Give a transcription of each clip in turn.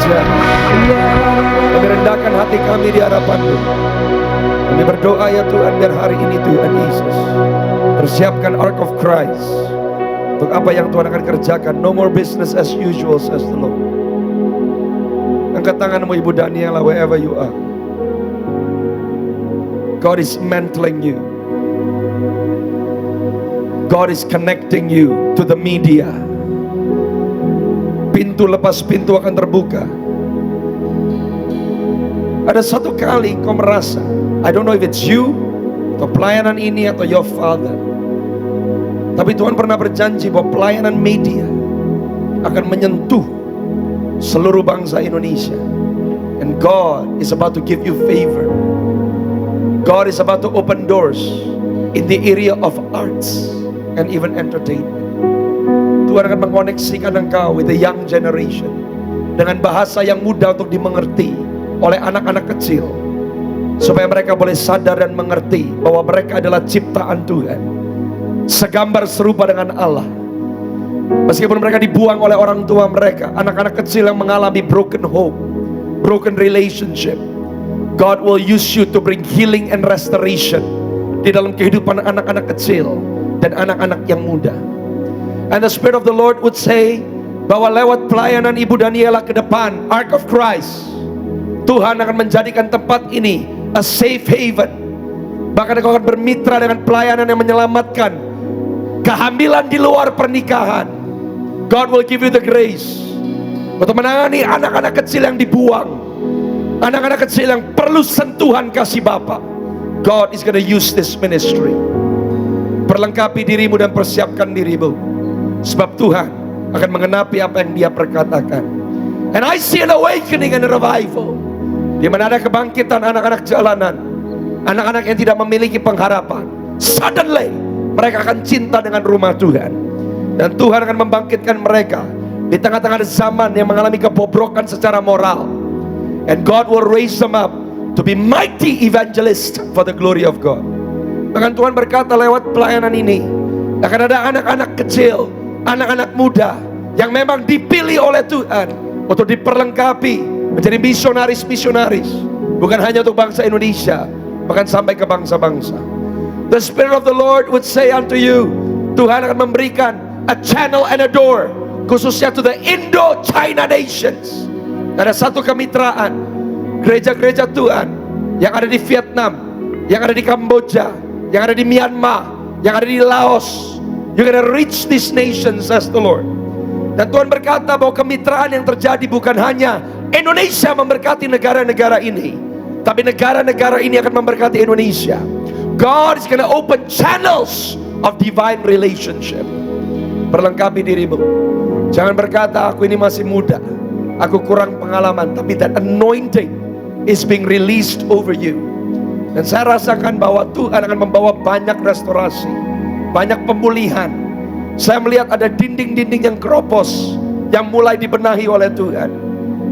gereja. Kami rendahkan hati kami di hadapan-Mu. Kami berdoa ya Tuhan, biar hari ini Tuhan Yesus persiapkan Ark of Christ untuk apa yang Tuhan akan kerjakan. No more business as usual, says the Lord. Angkat tanganmu Ibu Daniela, wherever you are. God is mantling you. God is connecting you to the media. Pintu lepas pintu akan terbuka. Ada satu kali kau merasa, I don't know if it's you atau pelayanan ini atau your father, tapi Tuhan pernah berjanji bahwa pelayanan media akan menyentuh seluruh bangsa Indonesia. And God is about to give you favor. God is about to open doors in the area of arts and even entertainment. Tuhan akan mengoneksikan engkau with the young generation dengan bahasa yang mudah untuk dimengerti oleh anak-anak kecil, supaya mereka boleh sadar dan mengerti bahwa mereka adalah ciptaan Tuhan, segambar serupa dengan Allah. Meskipun mereka dibuang oleh orang tua mereka, anak-anak kecil yang mengalami broken home, broken relationship, God will use you to bring healing and restoration di dalam kehidupan anak-anak kecil dan anak-anak yang muda. And the Spirit of the Lord would say bahwa lewat pelayanan Ibu Daniela ke depan, Ark of Christ, Tuhan akan menjadikan tempat ini a safe haven. Bahkan engkau akan bermitra dengan pelayanan yang menyelamatkan kehamilan di luar pernikahan. God will give you the grace untuk menangani anak-anak kecil yang dibuang, anak-anak kecil yang perlu sentuhan kasih Bapa. God is going to use this ministry. Perlengkapi dirimu dan persiapkan dirimu, sebab Tuhan akan mengenapi apa yang Dia perkatakan. And I see an awakening and a revival, di mana ada kebangkitan anak-anak jalanan, anak-anak yang tidak memiliki pengharapan. Suddenly mereka akan cinta dengan rumah Tuhan, dan Tuhan akan membangkitkan mereka di tengah-tengah zaman yang mengalami kebobrokan secara moral. And God will raise them up to be mighty evangelists for the glory of God. Bahkan Tuhan berkata lewat pelayanan ini akan ada anak-anak kecil, anak-anak muda yang memang dipilih oleh Tuhan untuk diperlengkapi menjadi misionaris-misionaris, bukan hanya untuk bangsa Indonesia, bahkan sampai ke bangsa-bangsa. The Spirit of the Lord would say unto you, Tuhan akan memberikan a channel and a door khususnya to the Indo-China nations. Ada satu kemitraan gereja-gereja Tuhan yang ada di Vietnam, yang ada di Kamboja, yang ada di Myanmar, yang ada di Laos. You're gonna reach these nations, says the Lord. Dan Tuhan berkata bahwa kemitraan yang terjadi bukan hanya Indonesia memberkati negara-negara ini, tapi negara-negara ini akan memberkati Indonesia. God is gonna open channels of divine relationship. Perlengkapi dirimu. Jangan berkata, aku ini masih muda, aku kurang pengalaman. Tapi that anointing is being released over you. Dan saya rasakan bahwa Tuhan akan membawa banyak restorasi, banyak pemulihan. Saya melihat ada dinding-dinding yang keropos yang mulai dibenahi oleh Tuhan.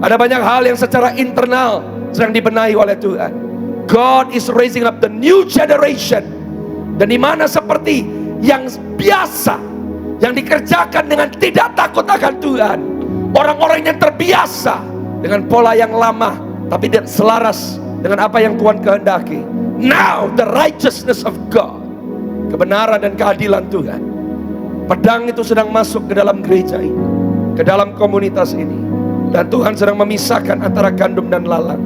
Ada banyak hal yang secara internal sedang dibenahi oleh Tuhan. God is raising up the new generation. Dan di mana seperti yang biasa, yang dikerjakan dengan tidak takut akan Tuhan, orang-orang yang terbiasa dengan pola yang lama tapi tidak selaras dengan apa yang Tuhan kehendaki. Now the righteousness of God, kebenaran dan keadilan Tuhan, pedang itu sedang masuk ke dalam gereja ini, ke dalam komunitas ini. Dan Tuhan sedang memisahkan antara gandum dan lalang,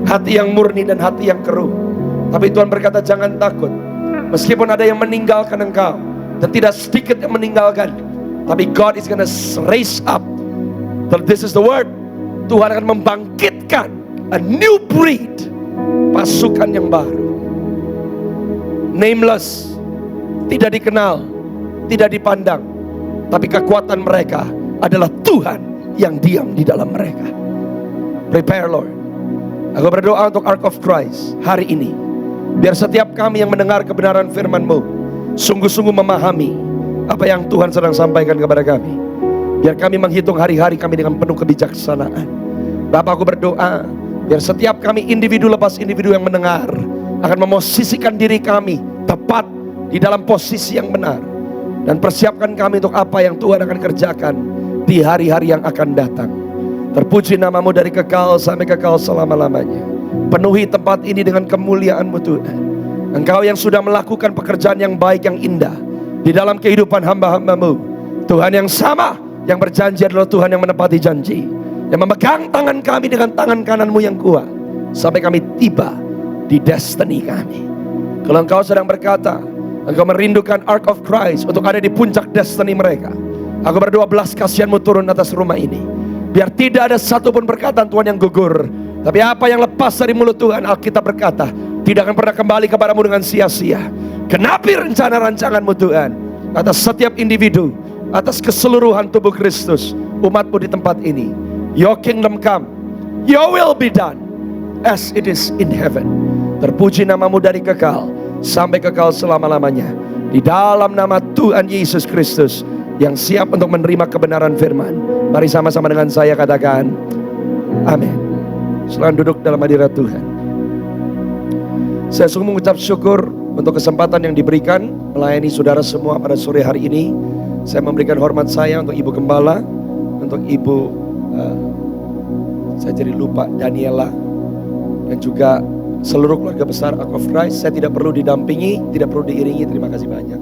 hati yang murni dan hati yang keruh. Tapi Tuhan berkata, jangan takut. Meskipun ada yang meninggalkan engkau, dan tidak sedikit yang meninggalkan, tapi God is gonna raise up. This is the word. Tuhan akan membangkitkan a new breed, pasukan yang baru, nameless, tidak dikenal, tidak dipandang, tapi kekuatan mereka adalah Tuhan yang diam di dalam mereka. Prepare, Lord. Aku berdoa untuk Ark of Christ hari ini, biar setiap kami yang mendengar kebenaran firman-Mu sungguh-sungguh memahami apa yang Tuhan sedang sampaikan kepada kami. Biar kami menghitung hari-hari kami dengan penuh kebijaksanaan. Bapa, aku berdoa biar setiap kami individu lepas individu yang mendengar akan memosisikan diri kami tepat di dalam posisi yang benar, dan persiapkan kami untuk apa yang Tuhan akan kerjakan di hari-hari yang akan datang. Terpuji namamu dari kekal sampai kekal selama-lamanya. Penuhi tempat ini dengan kemuliaan-Mu Tuhan. Engkau yang sudah melakukan pekerjaan yang baik, yang indah di dalam kehidupan hamba-hamba-Mu. Tuhan yang sama, yang berjanji adalah Tuhan yang menepati janji, yang memegang tangan kami dengan tangan kanan-Mu yang kuat sampai kami tiba di destiny kami. Kalau Engkau sedang berkata, Engkau merindukan Ark of Christ untuk ada di puncak destiny mereka, aku berdoa belas kasihan-Mu turun atas rumah ini. Biar tidak ada satupun perkataan Tuhan yang gugur, tapi apa yang lepas dari mulut Tuhan, Alkitab berkata, tidak akan pernah kembali kepadamu dengan sia-sia. Genapi rencana rancangan-Mu Tuhan atas setiap individu, atas keseluruhan tubuh Kristus, umat-Mu di tempat ini. Your kingdom come, your will be done as it is in heaven. Terpuji namamu dari kekal sampai kekal selama-lamanya. Di dalam nama Tuhan Yesus Kristus yang siap untuk menerima kebenaran firman, mari sama-sama dengan saya katakan amin. Silakan duduk dalam hadirat Tuhan. Saya sungguh mengucap syukur untuk kesempatan yang diberikan melayani saudara semua pada sore hari ini. Saya memberikan hormat saya untuk Ibu Gembala, untuk Ibu saya jadi lupa Daniela, dan juga seluruh keluarga besar Ark of Christ. Saya tidak perlu didampingi, tidak perlu diiringi. Terima kasih banyak.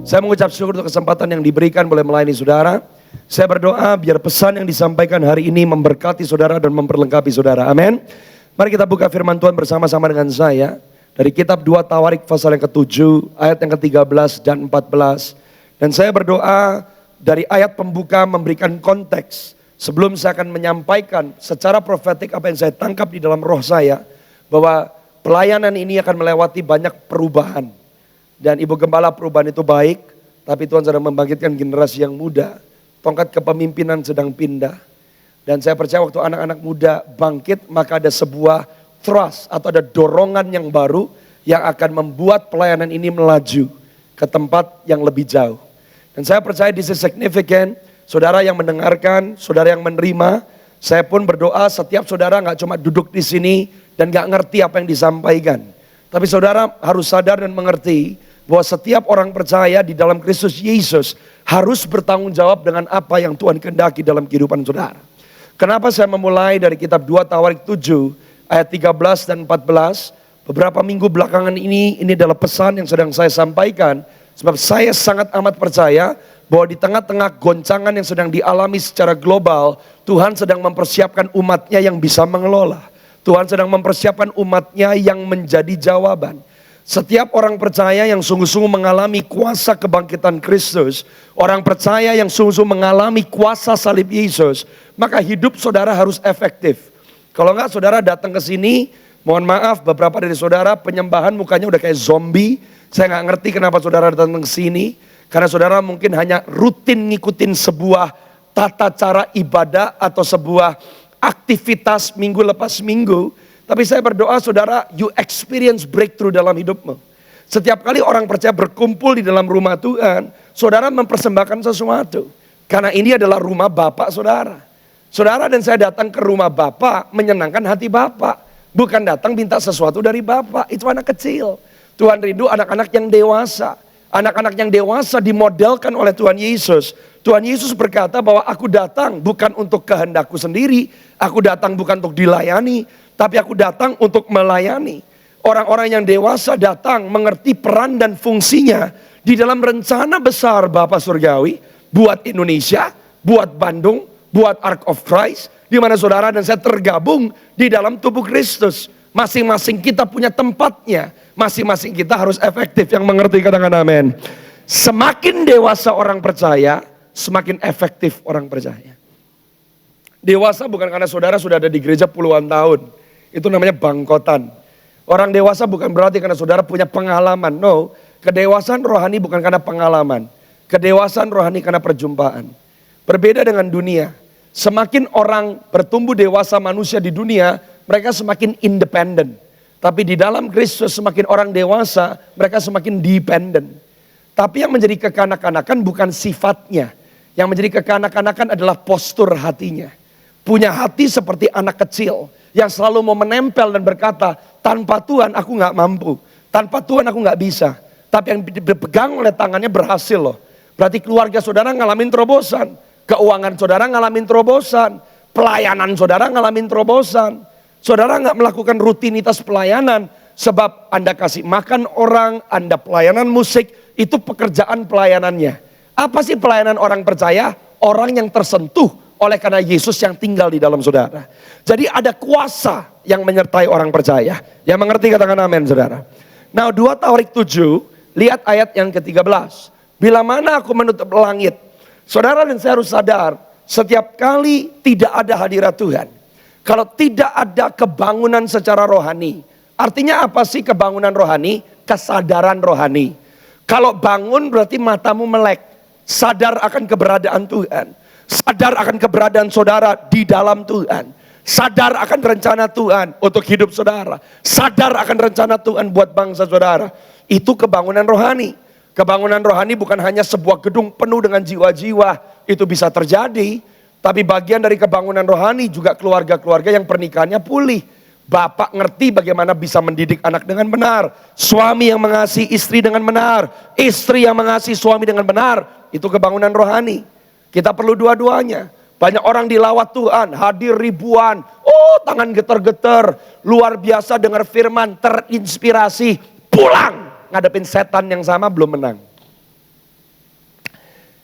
Saya mengucap syukur untuk kesempatan yang diberikan boleh melayani saudara. Saya berdoa biar pesan yang disampaikan hari ini memberkati saudara dan memperlengkapi saudara. Amin. Mari kita buka firman Tuhan bersama-sama dengan saya dari kitab 2 Tawarik pasal yang ke-7 ayat yang ke-13 dan 14. Dan saya berdoa dari ayat pembuka memberikan konteks sebelum saya akan menyampaikan secara profetik apa yang saya tangkap di dalam roh saya, bahwa pelayanan ini akan melewati banyak perubahan. Dan Ibu Gembala, perubahan itu baik, tapi Tuhan sedang membangkitkan generasi yang muda. Tongkat kepemimpinan sedang pindah. Dan saya percaya waktu anak-anak muda bangkit, maka ada sebuah trust atau ada dorongan yang baru yang akan membuat pelayanan ini melaju ke tempat yang lebih jauh. Dan saya percaya this is significant. Saudara yang mendengarkan, saudara yang menerima, saya pun berdoa setiap saudara gak cuma duduk di sini dan gak ngerti apa yang disampaikan. Tapi saudara harus sadar dan mengerti bahwa setiap orang percaya di dalam Kristus Yesus harus bertanggung jawab dengan apa yang Tuhan kehendaki dalam kehidupan saudara. Kenapa saya memulai dari kitab 2 Tawarik 7 ayat 13 dan 14. Beberapa minggu belakangan ini adalah pesan yang sedang saya sampaikan. Sebab saya sangat amat percaya bahwa di tengah-tengah goncangan yang sedang dialami secara global, Tuhan sedang mempersiapkan umatnya yang bisa mengelola. Tuhan sedang mempersiapkan umatnya yang menjadi jawaban. Setiap orang percaya yang sungguh-sungguh mengalami kuasa kebangkitan Kristus, orang percaya yang sungguh-sungguh mengalami kuasa salib Yesus, maka hidup saudara harus efektif. Kalau enggak saudara datang ke sini, mohon maaf beberapa dari saudara penyembahan mukanya udah kayak zombie. Saya enggak ngerti kenapa saudara datang ke sini, karena saudara mungkin hanya rutin ngikutin sebuah tata cara ibadah atau sebuah aktivitas minggu lepas minggu. Tapi saya berdoa saudara, you experience breakthrough dalam hidupmu. Setiap kali orang percaya berkumpul di dalam rumah Tuhan, saudara mempersembahkan sesuatu. Karena ini adalah rumah Bapak saudara. Saudara dan saya datang ke rumah Bapak menyenangkan hati Bapak. Bukan datang minta sesuatu dari Bapak, itu anak kecil. Tuhan rindu anak-anak yang dewasa. Anak-anak yang dewasa dimodelkan oleh Tuhan Yesus. Tuhan Yesus berkata bahwa aku datang bukan untuk kehendakku sendiri. Aku datang bukan untuk dilayani, tapi aku datang untuk melayani. Orang-orang yang dewasa datang mengerti peran dan fungsinya di dalam rencana besar Bapa Surgawi. Buat Indonesia, buat Bandung, buat Ark of Christ. Di mana saudara dan saya tergabung di dalam tubuh Kristus. Masing-masing kita punya tempatnya. Masing-masing kita harus efektif. Yang mengerti katakan amin. Semakin dewasa orang percaya, semakin efektif orang percaya. Dewasa bukan karena saudara sudah ada di gereja puluhan tahun. Itu namanya bangkotan. Orang dewasa bukan berarti karena saudara punya pengalaman. No, kedewasaan rohani bukan karena pengalaman. Kedewasaan rohani karena perjumpaan. Berbeda dengan dunia. Semakin orang bertumbuh dewasa manusia di dunia, mereka semakin independen. Tapi di dalam Kristus semakin orang dewasa, mereka semakin dependen. Tapi yang menjadi kekanak-kanakan bukan sifatnya. Yang menjadi kekanak-kanakan adalah postur hatinya. Punya hati seperti anak kecil yang selalu mau menempel dan berkata, tanpa Tuhan aku gak mampu. Tanpa Tuhan aku gak bisa. Tapi yang dipegang oleh tangannya berhasil loh. Berarti keluarga saudara ngalamin terobosan. Keuangan saudara ngalamin terobosan. pelayanan saudara ngalamin terobosan. Saudara nggak melakukan rutinitas pelayanan. Sebab Anda kasih makan orang, Anda pelayanan musik, itu pekerjaan pelayanannya. Apa sih pelayanan orang percaya? Orang yang tersentuh oleh karena Yesus yang tinggal di dalam saudara. Jadi ada kuasa yang menyertai orang percaya. Yang mengerti katakan amin saudara. Nah 2 Tawarik 7, lihat ayat yang ke-13. Bila mana aku menutup langit. Saudara dan saya harus sadar, setiap kali tidak ada hadirat Tuhan. Kalau tidak ada kebangunan secara rohani. Artinya apa sih kebangunan rohani? Kesadaran rohani. Kalau bangun berarti matamu melek. Sadar akan keberadaan Tuhan. Sadar akan keberadaan saudara di dalam Tuhan. Sadar akan rencana Tuhan untuk hidup saudara. Sadar akan rencana Tuhan buat bangsa saudara. Itu kebangunan rohani. Kebangunan rohani bukan hanya sebuah gedung penuh dengan jiwa-jiwa. Itu bisa terjadi. Tapi bagian dari kebangunan rohani juga keluarga-keluarga yang pernikahannya pulih. Bapak ngerti bagaimana bisa mendidik anak dengan benar. Suami yang mengasihi istri dengan benar. Istri yang mengasihi suami dengan benar. Itu kebangunan rohani. Kita perlu dua-duanya. Banyak orang dilawat Tuhan, hadir ribuan. Oh, tangan getar-getar. Luar biasa dengar firman, terinspirasi. Pulang, ngadepin setan yang sama belum menang.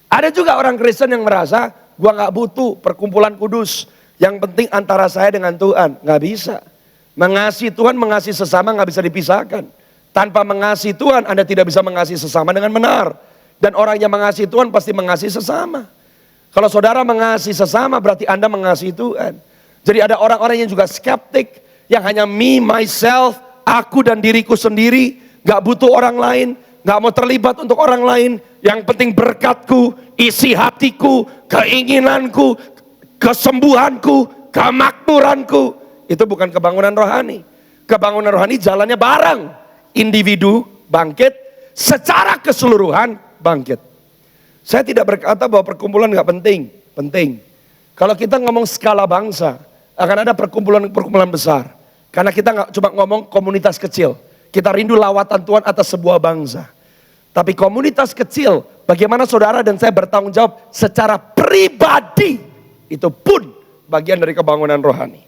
Ada juga orang Kristen yang merasa, gua gak butuh perkumpulan kudus. Yang penting antara saya dengan Tuhan. Gak bisa. Mengasihi Tuhan, mengasihi sesama gak bisa dipisahkan. Tanpa mengasihi Tuhan, Anda tidak bisa mengasihi sesama dengan benar. Dan orang yang mengasihi Tuhan pasti mengasihi sesama. Kalau saudara mengasihi sesama berarti Anda mengasihi Tuhan. Jadi ada orang-orang yang juga skeptik. Yang hanya me, myself, aku dan diriku sendiri. Gak butuh orang lain. Gak mau terlibat untuk orang lain. Yang penting berkatku, isi hatiku, keinginanku, kesembuhanku, kemakmuranku. Itu bukan kebangunan rohani. Kebangunan rohani jalannya bareng. Individu bangkit, secara keseluruhan bangkit. Saya tidak berkata bahwa perkumpulan gak penting. Penting. Kalau kita ngomong skala bangsa, akan ada perkumpulan-perkumpulan besar. Karena kita gak cuma ngomong komunitas kecil. Kita rindu lawatan Tuhan atas sebuah bangsa. Tapi komunitas kecil, bagaimana saudara dan saya bertanggung jawab secara pribadi. Itu pun bagian dari kebangunan rohani.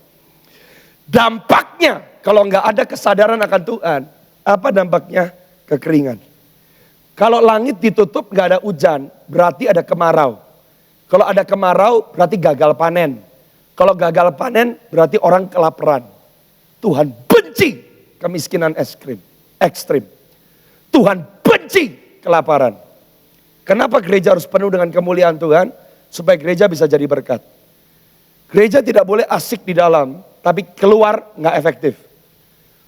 Dampaknya kalau nggak ada kesadaran akan Tuhan, apa dampaknya? Kekeringan. Kalau langit ditutup nggak ada hujan, berarti ada kemarau. Kalau ada kemarau berarti gagal panen. Kalau gagal panen berarti orang kelaparan. Tuhan benci kemiskinan ekstrim. Tuhan benci kelaparan. Kenapa gereja harus penuh dengan kemuliaan Tuhan? Supaya gereja bisa jadi berkat. Gereja tidak boleh asik di dalam, tapi keluar nggak efektif.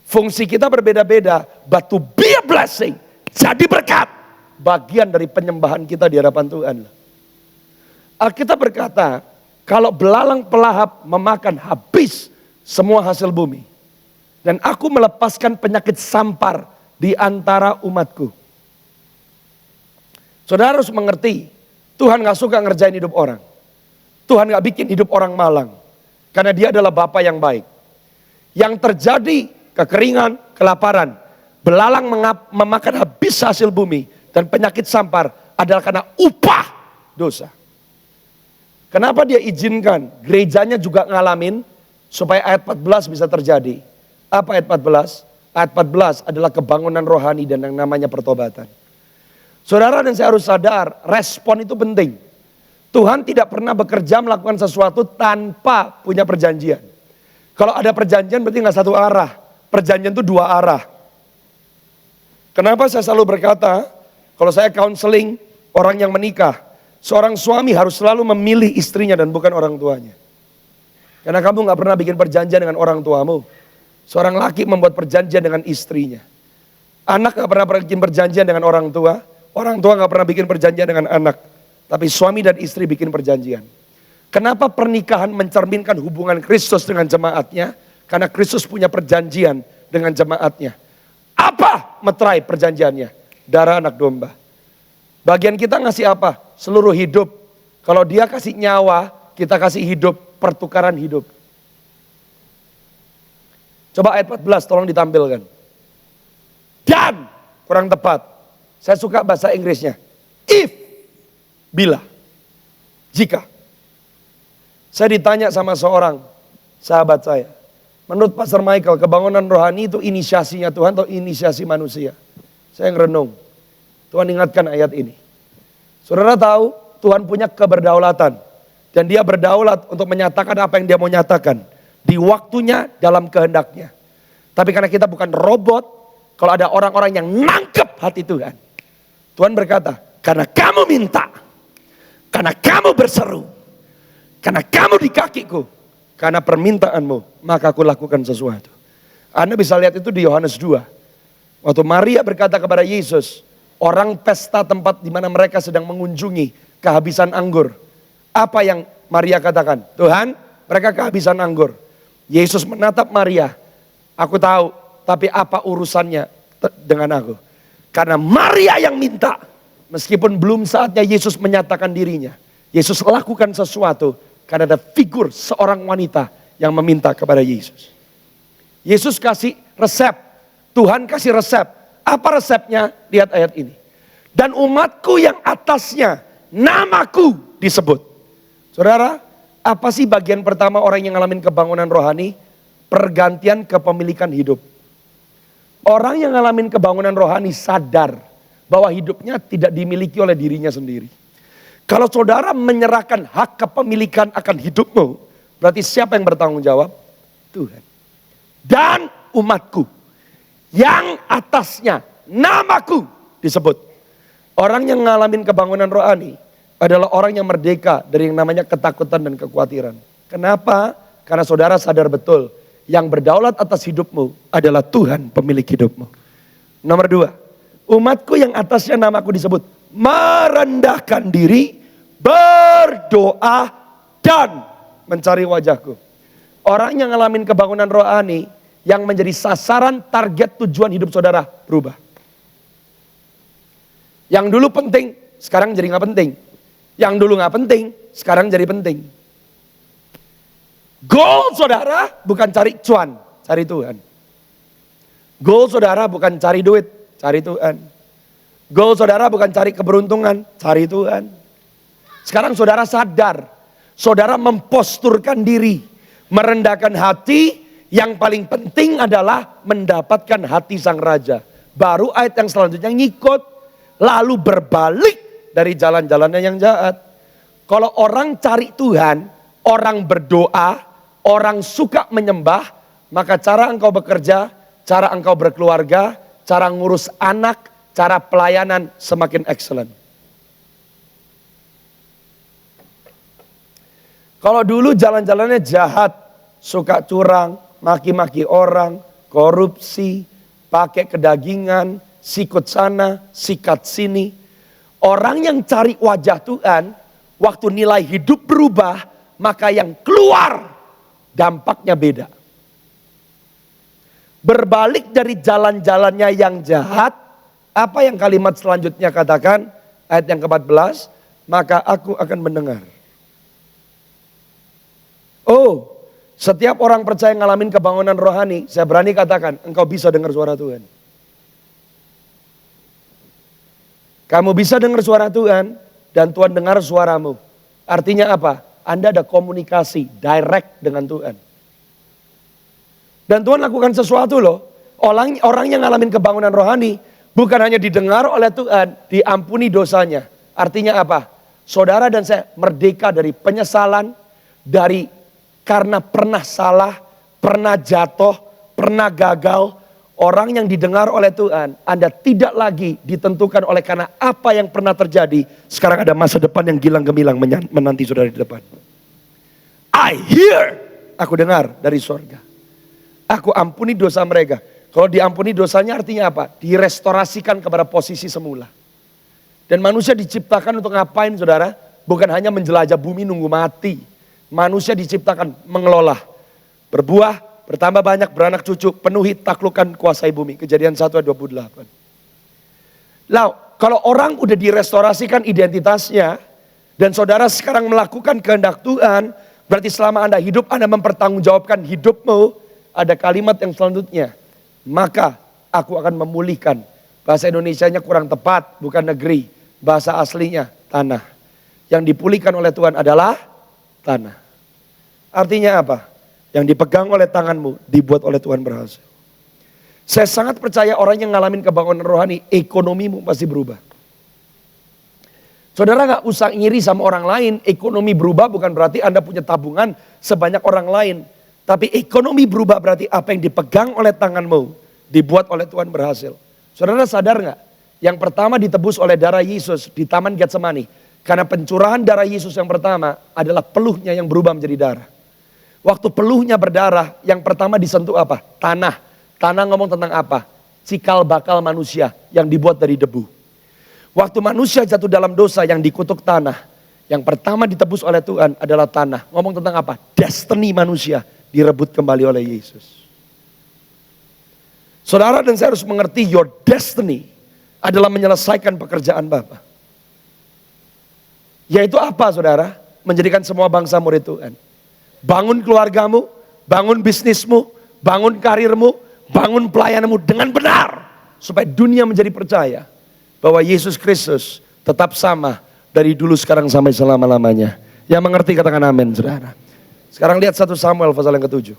Fungsi kita berbeda-beda, but to be a blessing, jadi berkat. Bagian dari penyembahan kita di hadapan Tuhan. Alkitab berkata, kalau belalang pelahap memakan habis semua hasil bumi. Dan aku melepaskan penyakit sampar di antara umatku. Saudara harus mengerti, Tuhan gak suka ngerjain hidup orang. Tuhan gak bikin hidup orang malang. Karena dia adalah Bapa yang baik. Yang terjadi kekeringan, kelaparan. Belalang memakan habis hasil bumi. Dan penyakit sampar adalah karena upah dosa. Kenapa dia izinkan gerejanya juga ngalamin supaya ayat 14 bisa terjadi. Apa ayat 14? Ayat 14 adalah kebangunan rohani dan yang namanya pertobatan. Saudara dan saya harus sadar, respon itu penting. Tuhan tidak pernah bekerja melakukan sesuatu tanpa punya perjanjian. Kalau ada perjanjian berarti nggak satu arah. Perjanjian itu dua arah. Kenapa saya selalu berkata, kalau saya counseling orang yang menikah, seorang suami harus selalu memilih istrinya dan bukan orang tuanya. Karena kamu nggak pernah bikin perjanjian dengan orang tuamu. Seorang laki membuat perjanjian dengan istrinya. Anak nggak pernah bikin perjanjian dengan orang tua. Orang tua nggak pernah bikin perjanjian dengan anak. Tapi suami dan istri bikin perjanjian. Kenapa pernikahan mencerminkan hubungan Kristus dengan jemaatnya? Karena Kristus punya perjanjian dengan jemaatnya. Apa meterai perjanjiannya? Darah anak domba. Bagian kita ngasih apa? Seluruh hidup. Kalau dia kasih nyawa, kita kasih hidup, pertukaran hidup. Coba ayat 14 tolong ditampilkan. Dan, kurang tepat. Saya suka bahasa Inggrisnya. If, bila, jika. Saya ditanya sama seorang sahabat saya. Menurut Pastor Michael, kebangunan rohani itu inisiasinya Tuhan atau inisiasi manusia? Saya ngerenung. Tuhan ingatkan ayat ini. Saudara tahu Tuhan punya keberdaulatan. Dan dia berdaulat untuk menyatakan apa yang dia mau nyatakan. Di waktunya, dalam kehendaknya. Tapi karena kita bukan robot, kalau ada orang-orang yang nangkep hati Tuhan. Tuhan berkata, karena kamu minta, karena kamu berseru, karena kamu di kakiku, karena permintaanmu, maka aku lakukan sesuatu. Anda bisa lihat itu di Yohanes 2. Waktu Maria berkata kepada Yesus, orang pesta tempat di mana mereka sedang mengunjungi kehabisan anggur. Apa yang Maria katakan? Tuhan, mereka kehabisan anggur. Yesus menatap Maria, aku tahu, tapi apa urusannya dengan aku? Karena Maria yang minta, meskipun belum saatnya Yesus menyatakan dirinya. Yesus lakukan sesuatu karena ada figur seorang wanita yang meminta kepada Yesus. Yesus kasih resep, Tuhan kasih resep. Apa resepnya? Lihat ayat ini. Dan umatku yang atasnya namaku disebut. Saudara, apa sih bagian pertama orang yang ngalamin kebangunan rohani? Pergantian kepemilikan hidup. Orang yang ngalamin kebangunan rohani sadar bahwa hidupnya tidak dimiliki oleh dirinya sendiri. Kalau saudara menyerahkan hak kepemilikan akan hidupmu, berarti siapa yang bertanggung jawab? Tuhan. Dan umatku yang atasnya namaku disebut. Orang yang ngalamin kebangunan rohani adalah orang yang merdeka dari yang namanya ketakutan dan kekhawatiran. Kenapa? Karena saudara sadar betul. Yang berdaulat atas hidupmu adalah Tuhan pemilik hidupmu. Nomor 2. Umatku yang atasnya namaku disebut. Merendahkan diri, berdoa, dan mencari wajahku. Orang yang ngalamin kebangunan rohani, yang menjadi sasaran target tujuan hidup saudara berubah. Yang dulu penting, sekarang jadi gak penting. Yang dulu gak penting, sekarang jadi penting. Goal saudara bukan cari cuan, cari Tuhan. Goal saudara bukan cari duit, cari Tuhan. Goal saudara bukan cari keberuntungan, cari Tuhan. Sekarang saudara sadar, saudara memposturkan diri, merendahkan hati, yang paling penting adalah mendapatkan hati sang raja. Baru ayat yang selanjutnya ngikut, lalu berbalik dari jalan-jalannya yang jahat. Kalau orang cari Tuhan, orang berdoa, orang suka menyembah, maka cara engkau bekerja, cara engkau berkeluarga, cara ngurus anak, cara pelayanan semakin excellent. Kalau dulu jalan-jalannya jahat, suka curang, maki-maki orang, korupsi, pakai kedagingan, sikut sana, sikat sini. Orang yang cari wajah Tuhan, waktu nilai hidup berubah, maka yang keluar dampaknya beda. Berbalik dari jalan-jalannya yang jahat, apa yang kalimat selanjutnya katakan? Ayat yang ke-14, maka aku akan mendengar. Oh, setiap orang percaya ngalamin kebangunan rohani, saya berani katakan, engkau bisa dengar suara Tuhan. Kamu bisa dengar suara Tuhan, dan Tuhan dengar suaramu. Artinya apa? Anda ada komunikasi direct dengan Tuhan. Dan Tuhan lakukan sesuatu loh. Orang yang ngalamin kebangunan rohani bukan hanya didengar oleh Tuhan, diampuni dosanya. Artinya apa? Saudara dan saya merdeka dari penyesalan, dari karena pernah salah, pernah jatuh, pernah gagal. Orang yang didengar oleh Tuhan, Anda tidak lagi ditentukan oleh karena apa yang pernah terjadi. Sekarang ada masa depan yang gilang gemilang menanti saudara di depan. I hear, aku dengar dari sorga. Aku ampuni dosa mereka. Kalau diampuni dosanya artinya apa? Direstorasikan kepada posisi semula. Dan manusia diciptakan untuk ngapain saudara? Bukan hanya menjelajah bumi nunggu mati. Manusia diciptakan mengelola. Berbuah, bertambah banyak, beranak cucu, penuhi, taklukkan, kuasai bumi. Kejadian 1 ayat 28. Lalu, kalau orang udah direstorasikan identitasnya, dan saudara sekarang melakukan kehendak Tuhan, berarti selama Anda hidup, Anda mempertanggungjawabkan hidupmu, ada kalimat yang selanjutnya. Maka aku akan memulihkan. Bahasa Indonesianya kurang tepat, bukan negeri. Bahasa aslinya tanah. Yang dipulihkan oleh Tuhan adalah tanah. Artinya apa? Yang dipegang oleh tanganmu dibuat oleh Tuhan berhasil. Saya sangat percaya orang yang ngalamin kebangunan rohani, ekonomimu pasti berubah. Saudara gak usah ngiri sama orang lain, ekonomi berubah bukan berarti Anda punya tabungan sebanyak orang lain. Tapi ekonomi berubah berarti apa yang dipegang oleh tanganmu dibuat oleh Tuhan berhasil. Saudara sadar gak? Yang pertama ditebus oleh darah Yesus di Taman Getsemani. Karena pencurahan darah Yesus yang pertama adalah peluhnya yang berubah menjadi darah. Waktu peluhnya berdarah, yang pertama disentuh apa? Tanah. Tanah ngomong tentang apa? Cikal bakal manusia yang dibuat dari debu. Waktu manusia jatuh dalam dosa yang dikutuk tanah. Yang pertama ditebus oleh Tuhan adalah tanah. Ngomong tentang apa? Destiny manusia direbut kembali oleh Yesus. Saudara dan saya harus mengerti your destiny adalah menyelesaikan pekerjaan Bapa. Yaitu apa saudara? Menjadikan semua bangsa murid Tuhan. Bangun keluargamu, bangun bisnismu, bangun karirmu, bangun pelayananmu dengan benar. Supaya dunia menjadi percaya bahwa Yesus Kristus tetap sama dari dulu sekarang sampai selama-lamanya. Yang mengerti katakan amin saudara. Sekarang lihat 1 Samuel pasal yang ke-7.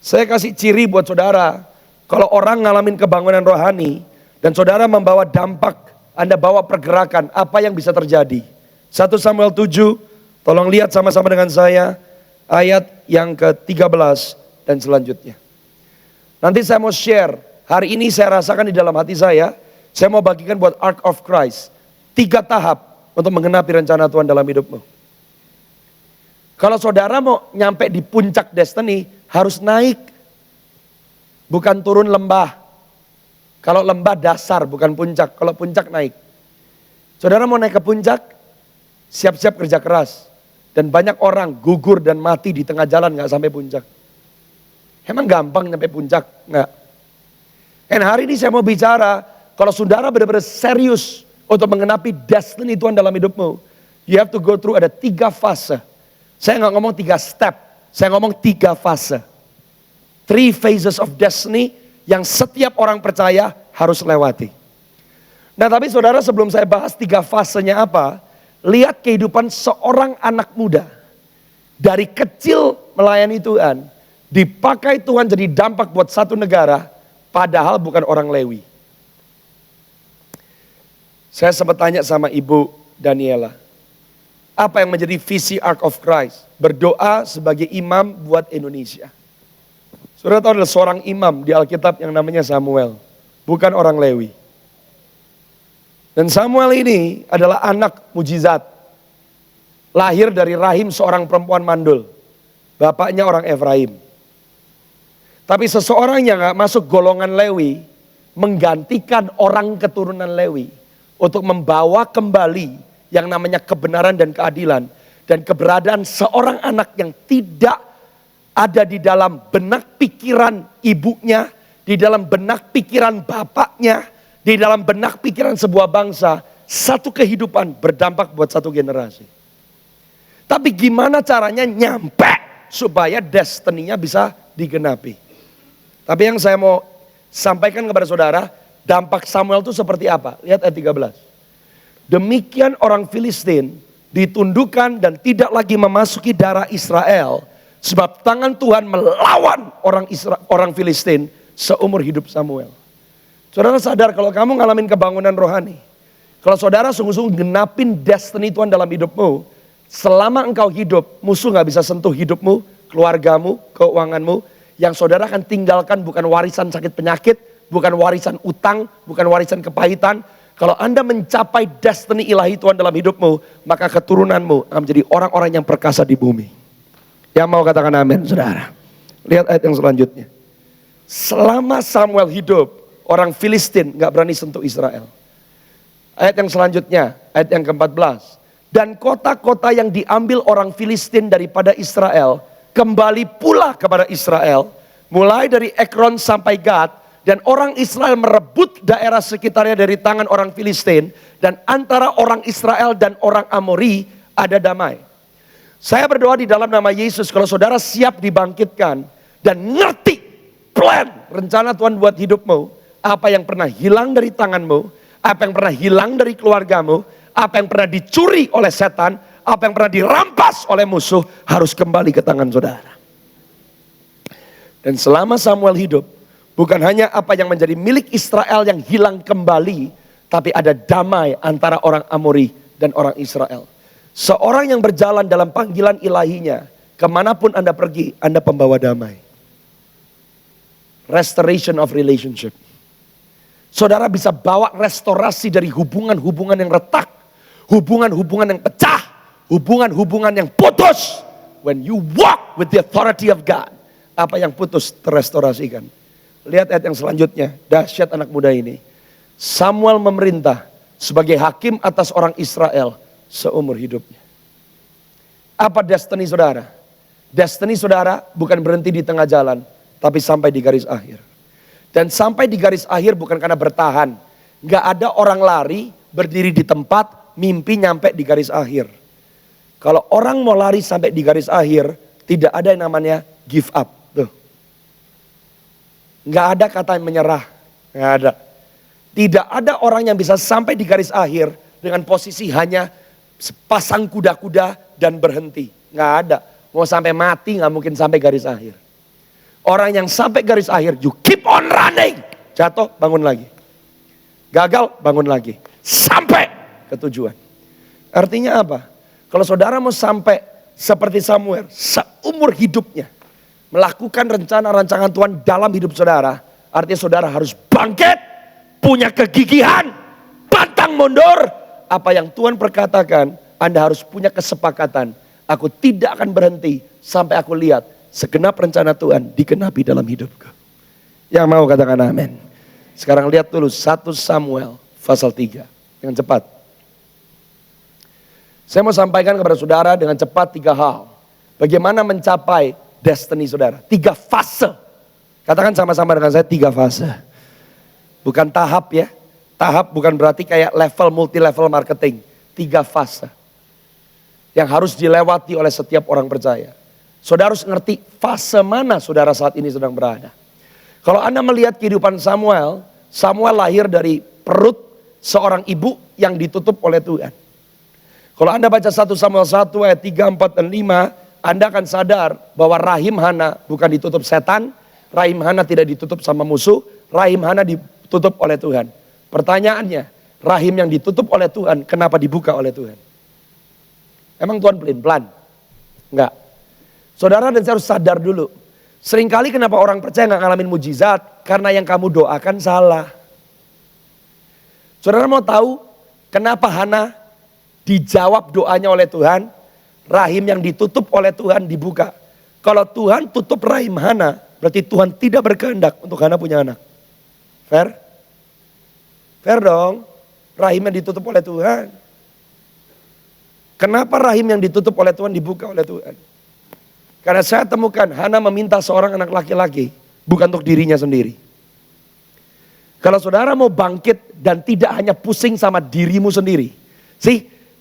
Saya kasih ciri buat saudara. Kalau orang ngalamin kebangunan rohani dan saudara membawa dampak, Anda bawa pergerakan, apa yang bisa terjadi. 1 Samuel 7, tolong lihat sama-sama dengan saya ayat yang ke-13 dan selanjutnya. Nanti saya mau share, hari ini saya rasakan di dalam hati saya mau bagikan buat Ark of Christ. 3 tahap untuk menggenapi rencana Tuhan dalam hidupmu. Kalau saudara mau nyampe di puncak destiny, harus naik. Bukan turun lembah. Kalau lembah dasar, bukan puncak. Kalau puncak naik. Saudara mau naik ke puncak, siap-siap kerja keras. Dan banyak orang gugur dan mati di tengah jalan gak sampai puncak. Emang gampang nyampe puncak? Enggak. Dan hari ini saya mau bicara, kalau saudara benar-benar serius untuk menggenapi destiny Tuhan dalam hidupmu, you have to go through ada 3 fase. Saya nggak ngomong 3 step, saya ngomong 3 fase. 3 phases of destiny yang setiap orang percaya harus lewati. Nah tapi saudara sebelum saya bahas 3 fasenya apa, lihat kehidupan seorang anak muda. Dari kecil melayani Tuhan, dipakai Tuhan jadi dampak buat satu negara, padahal bukan orang Lewi. Saya sempat tanya sama Ibu Daniela, apa yang menjadi visi Ark of Christ? Berdoa sebagai imam buat Indonesia. Saudara tahu ada seorang imam di Alkitab yang namanya Samuel, bukan orang Lewi. Dan Samuel ini adalah anak mujizat. Lahir dari rahim seorang perempuan mandul. Bapaknya orang Efraim. Tapi seseorang yang gak masuk golongan Lewi, menggantikan orang keturunan Lewi untuk membawa kembali yang namanya kebenaran dan keadilan. Dan keberadaan seorang anak yang tidak ada di dalam benak pikiran ibunya, di dalam benak pikiran bapaknya, di dalam benak pikiran sebuah bangsa, satu kehidupan berdampak buat satu generasi. Tapi gimana caranya nyampe supaya destiny-nya bisa digenapi? Tapi yang saya mau sampaikan kepada saudara, dampak Samuel itu seperti apa? Lihat ayat 13. Demikian orang Filistin ditundukkan dan tidak lagi memasuki darah Israel, sebab tangan Tuhan melawan orang Filistin seumur hidup Samuel. Saudara sadar kalau kamu ngalamin kebangunan rohani, kalau saudara sungguh-sungguh genapin destiny Tuhan dalam hidupmu, selama engkau hidup, musuh gak bisa sentuh hidupmu, keluargamu, keuanganmu. Yang saudara akan tinggalkan bukan warisan sakit penyakit, bukan warisan utang, bukan warisan kepahitan. Kalau Anda mencapai destiny ilahi Tuhan dalam hidupmu, maka keturunanmu akan menjadi orang-orang yang perkasa di bumi. Yang mau katakan amin, saudara. Lihat ayat yang selanjutnya. Selama Samuel hidup, orang Filistin gak berani sentuh Israel. Ayat yang selanjutnya, ayat yang ke-14. Dan kota-kota yang diambil orang Filistin daripada Israel, kembali pula kepada Israel. Mulai dari Ekron sampai Gad. Dan orang Israel merebut daerah sekitarnya dari tangan orang Filistin. Dan antara orang Israel dan orang Amori ada damai. Saya berdoa di dalam nama Yesus, kalau saudara siap dibangkitkan dan ngerti plan, rencana Tuhan buat hidupmu. Apa yang pernah hilang dari tanganmu, apa yang pernah hilang dari keluargamu, apa yang pernah dicuri oleh setan, apa yang pernah dirampas dirampas oleh musuh harus kembali ke tangan saudara. Dan selama Samuel hidup, bukan hanya apa yang menjadi milik Israel yang hilang kembali, tapi ada damai antara orang Amori dan orang Israel. Seorang yang berjalan dalam panggilan ilahinya, kemanapun Anda pergi, Anda pembawa damai. Restoration of relationship. Saudara bisa bawa restorasi dari hubungan-hubungan yang retak, hubungan-hubungan yang pecah, hubungan-hubungan yang putus. When you walk with the authority of God, apa yang putus terrestorasikan. Lihat ayat yang selanjutnya, dahsyat anak muda ini. Samuel memerintah sebagai hakim atas orang Israel seumur hidupnya. Apa destiny saudara? Destiny saudara bukan berhenti di tengah jalan, tapi sampai di garis akhir. Dan sampai di garis akhir bukan karena bertahan. Gak ada orang lari, berdiri di tempat, mimpi nyampe di garis akhir. Kalau orang mau lari sampai di garis akhir, tidak ada yang namanya give up. Tuh. Gak ada kata yang menyerah. Gak ada. Tidak ada orang yang bisa sampai di garis akhir dengan posisi hanya sepasang kuda-kuda dan berhenti. Gak ada. Mau sampai mati gak mungkin sampai garis akhir. Orang yang sampai garis akhir, you keep on running. Jatuh, bangun lagi. Gagal, bangun lagi. Sampai ke tujuan. Artinya apa? Kalau saudara mau sampai seperti Samuel, seumur hidupnya. Melakukan rencana-rancangan Tuhan dalam hidup saudara. Artinya saudara harus bangkit, punya kegigihan, pantang mundur. Apa yang Tuhan perkatakan, Anda harus punya kesepakatan. Aku tidak akan berhenti sampai aku lihat segenap rencana Tuhan digenapi dalam hidupku. Yang mau katakan amin. Sekarang lihat dulu 1 Samuel pasal 3. Dengan cepat. Saya mau sampaikan kepada saudara dengan cepat 3 hal. Bagaimana mencapai destiny saudara. 3 fase. Katakan sama-sama dengan saya 3 fase. Bukan tahap ya. Tahap bukan berarti kayak level multi level marketing. 3 fase. Yang harus dilewati oleh setiap orang percaya. Saudara harus ngerti fase mana saudara saat ini sedang berada. Kalau Anda melihat kehidupan Samuel, Samuel lahir dari perut seorang ibu yang ditutup oleh Tuhan. Kalau Anda baca 1 Samuel 1 ayat 3, 4, dan 5, Anda akan sadar bahwa rahim Hana bukan ditutup setan, rahim Hana tidak ditutup sama musuh, rahim Hana ditutup oleh Tuhan. Pertanyaannya, rahim yang ditutup oleh Tuhan kenapa dibuka oleh Tuhan? Emang Tuhan pelin-pelan? Enggak. Saudara dan saya harus sadar dulu. Seringkali kenapa orang percaya gak ngalamin mujizat? Karena yang kamu doakan salah. Saudara mau tahu kenapa Hana dijawab doanya oleh Tuhan? Rahim yang ditutup oleh Tuhan dibuka. Kalau Tuhan tutup rahim Hana, berarti Tuhan tidak berkehendak untuk Hana punya anak. Fair? Fair dong. Rahim yang ditutup oleh Tuhan. Kenapa rahim yang ditutup oleh Tuhan dibuka oleh Tuhan? Karena saya temukan Hana meminta seorang anak laki-laki, bukan untuk dirinya sendiri. Kalau saudara mau bangkit dan tidak hanya pusing sama dirimu sendiri.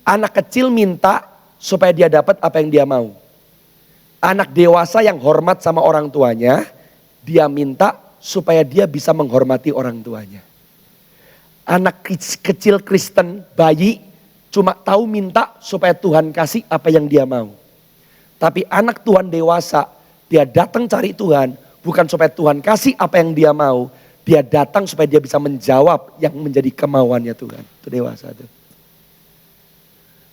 Anak kecil minta supaya dia dapat apa yang dia mau. Anak dewasa yang hormat sama orang tuanya, dia minta supaya dia bisa menghormati orang tuanya. Anak kecil Kristen, bayi, cuma tahu minta supaya Tuhan kasih apa yang dia mau. Tapi anak Tuhan dewasa, dia datang cari Tuhan, bukan supaya Tuhan kasih apa yang dia mau. Dia datang supaya dia bisa menjawab yang menjadi kemauannya Tuhan. Itu dewasa tuh.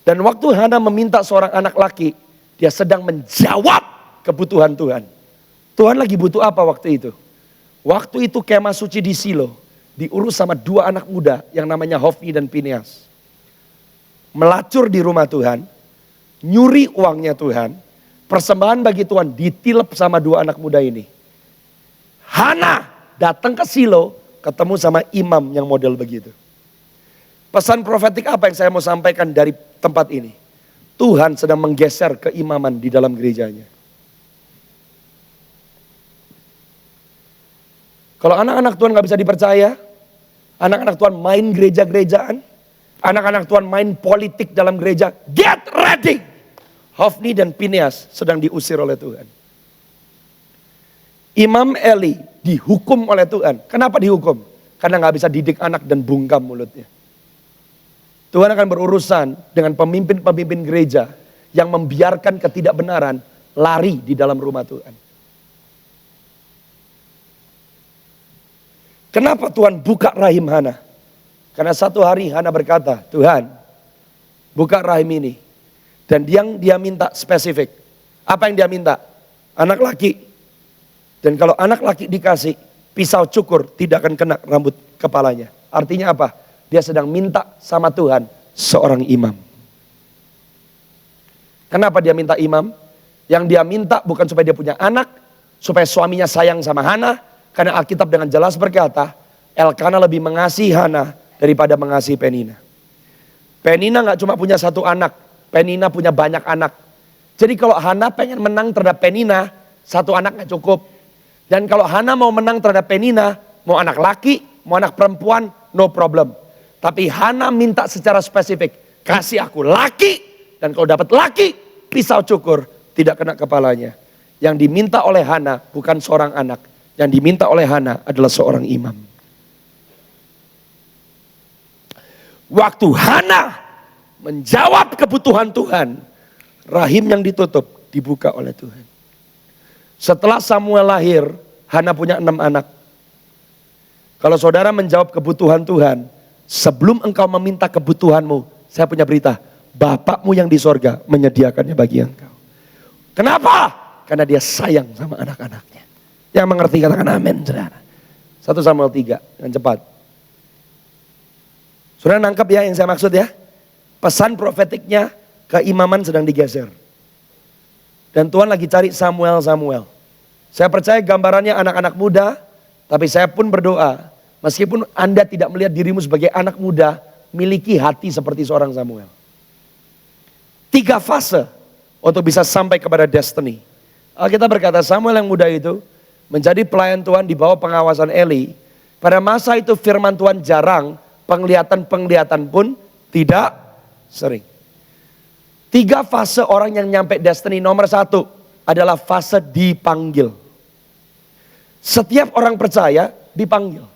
Dan waktu Hana meminta seorang anak laki, dia sedang menjawab kebutuhan Tuhan. Tuhan lagi butuh apa waktu itu? Waktu itu kemah suci di Silo, diurus sama 2 anak muda yang namanya Hofni dan Pinehas. Melacur di rumah Tuhan, nyuri uangnya Tuhan. Persembahan bagi Tuhan ditilep sama 2 anak muda ini. Hana datang ke Silo, ketemu sama imam yang model begitu. Pesan profetik apa yang saya mau sampaikan dari tempat ini? Tuhan sedang menggeser keimaman di dalam gerejanya. Kalau anak-anak Tuhan gak bisa dipercaya, anak-anak Tuhan main gereja-gerejaan, anak-anak Tuhan main politik dalam gereja, get ready! Hofni dan Pinehas sedang diusir oleh Tuhan. Imam Eli dihukum oleh Tuhan. Kenapa dihukum? Karena gak bisa didik anak dan bungkam mulutnya. Tuhan akan berurusan dengan pemimpin-pemimpin gereja yang membiarkan ketidakbenaran lari di dalam rumah Tuhan. Kenapa Tuhan buka rahim Hana? Karena satu hari Hana berkata, Tuhan buka rahim ini. Dan dia minta spesifik. Apa yang dia minta? Anak laki. Dan kalau anak laki dikasih, pisau cukur tidak akan kena rambut kepalanya. Artinya apa? Dia sedang minta sama Tuhan seorang imam. Kenapa dia minta imam? Yang dia minta bukan supaya dia punya anak, supaya suaminya sayang sama Hana. Karena Alkitab dengan jelas berkata, Elkana lebih mengasihi Hana daripada mengasihi Penina. Penina gak cuma punya satu anak, Penina punya banyak anak. Jadi kalau Hana pengen menang terhadap Penina, satu anak gak cukup. Dan kalau Hana mau menang terhadap Penina, mau anak laki, mau anak perempuan, no problem. Tapi Hana minta secara spesifik, kasih aku laki. Dan kalau dapat laki, pisau cukur tidak kena kepalanya. Yang diminta oleh Hana bukan seorang anak. Yang diminta oleh Hana adalah seorang imam. Waktu Hana menjawab kebutuhan Tuhan, rahim yang ditutup dibuka oleh Tuhan. Setelah Samuel lahir, Hana punya 6 anak. Kalau saudara menjawab kebutuhan Tuhan, sebelum engkau meminta kebutuhanmu, saya punya berita, Bapakmu yang di sorga menyediakannya bagi engkau. Kenapa? Karena dia sayang sama anak-anaknya. Yang mengerti katakan amin, saudara. 1 Samuel 3, dengan cepat. Saudara nangkep ya yang saya maksud ya? Pesan profetiknya, keimaman sedang digeser. Dan Tuhan lagi cari Samuel. Saya percaya gambarannya anak-anak muda, tapi saya pun berdoa, meskipun Anda tidak melihat dirimu sebagai anak muda, miliki hati seperti seorang Samuel. 3 fase untuk bisa sampai kepada destiny. Alkitab berkata Samuel yang muda itu menjadi pelayan Tuhan di bawah pengawasan Eli. Pada masa itu firman Tuhan jarang, penglihatan pun tidak sering. 3 fase orang yang nyampe destiny. Nomor 1 adalah fase dipanggil. Setiap orang percaya dipanggil.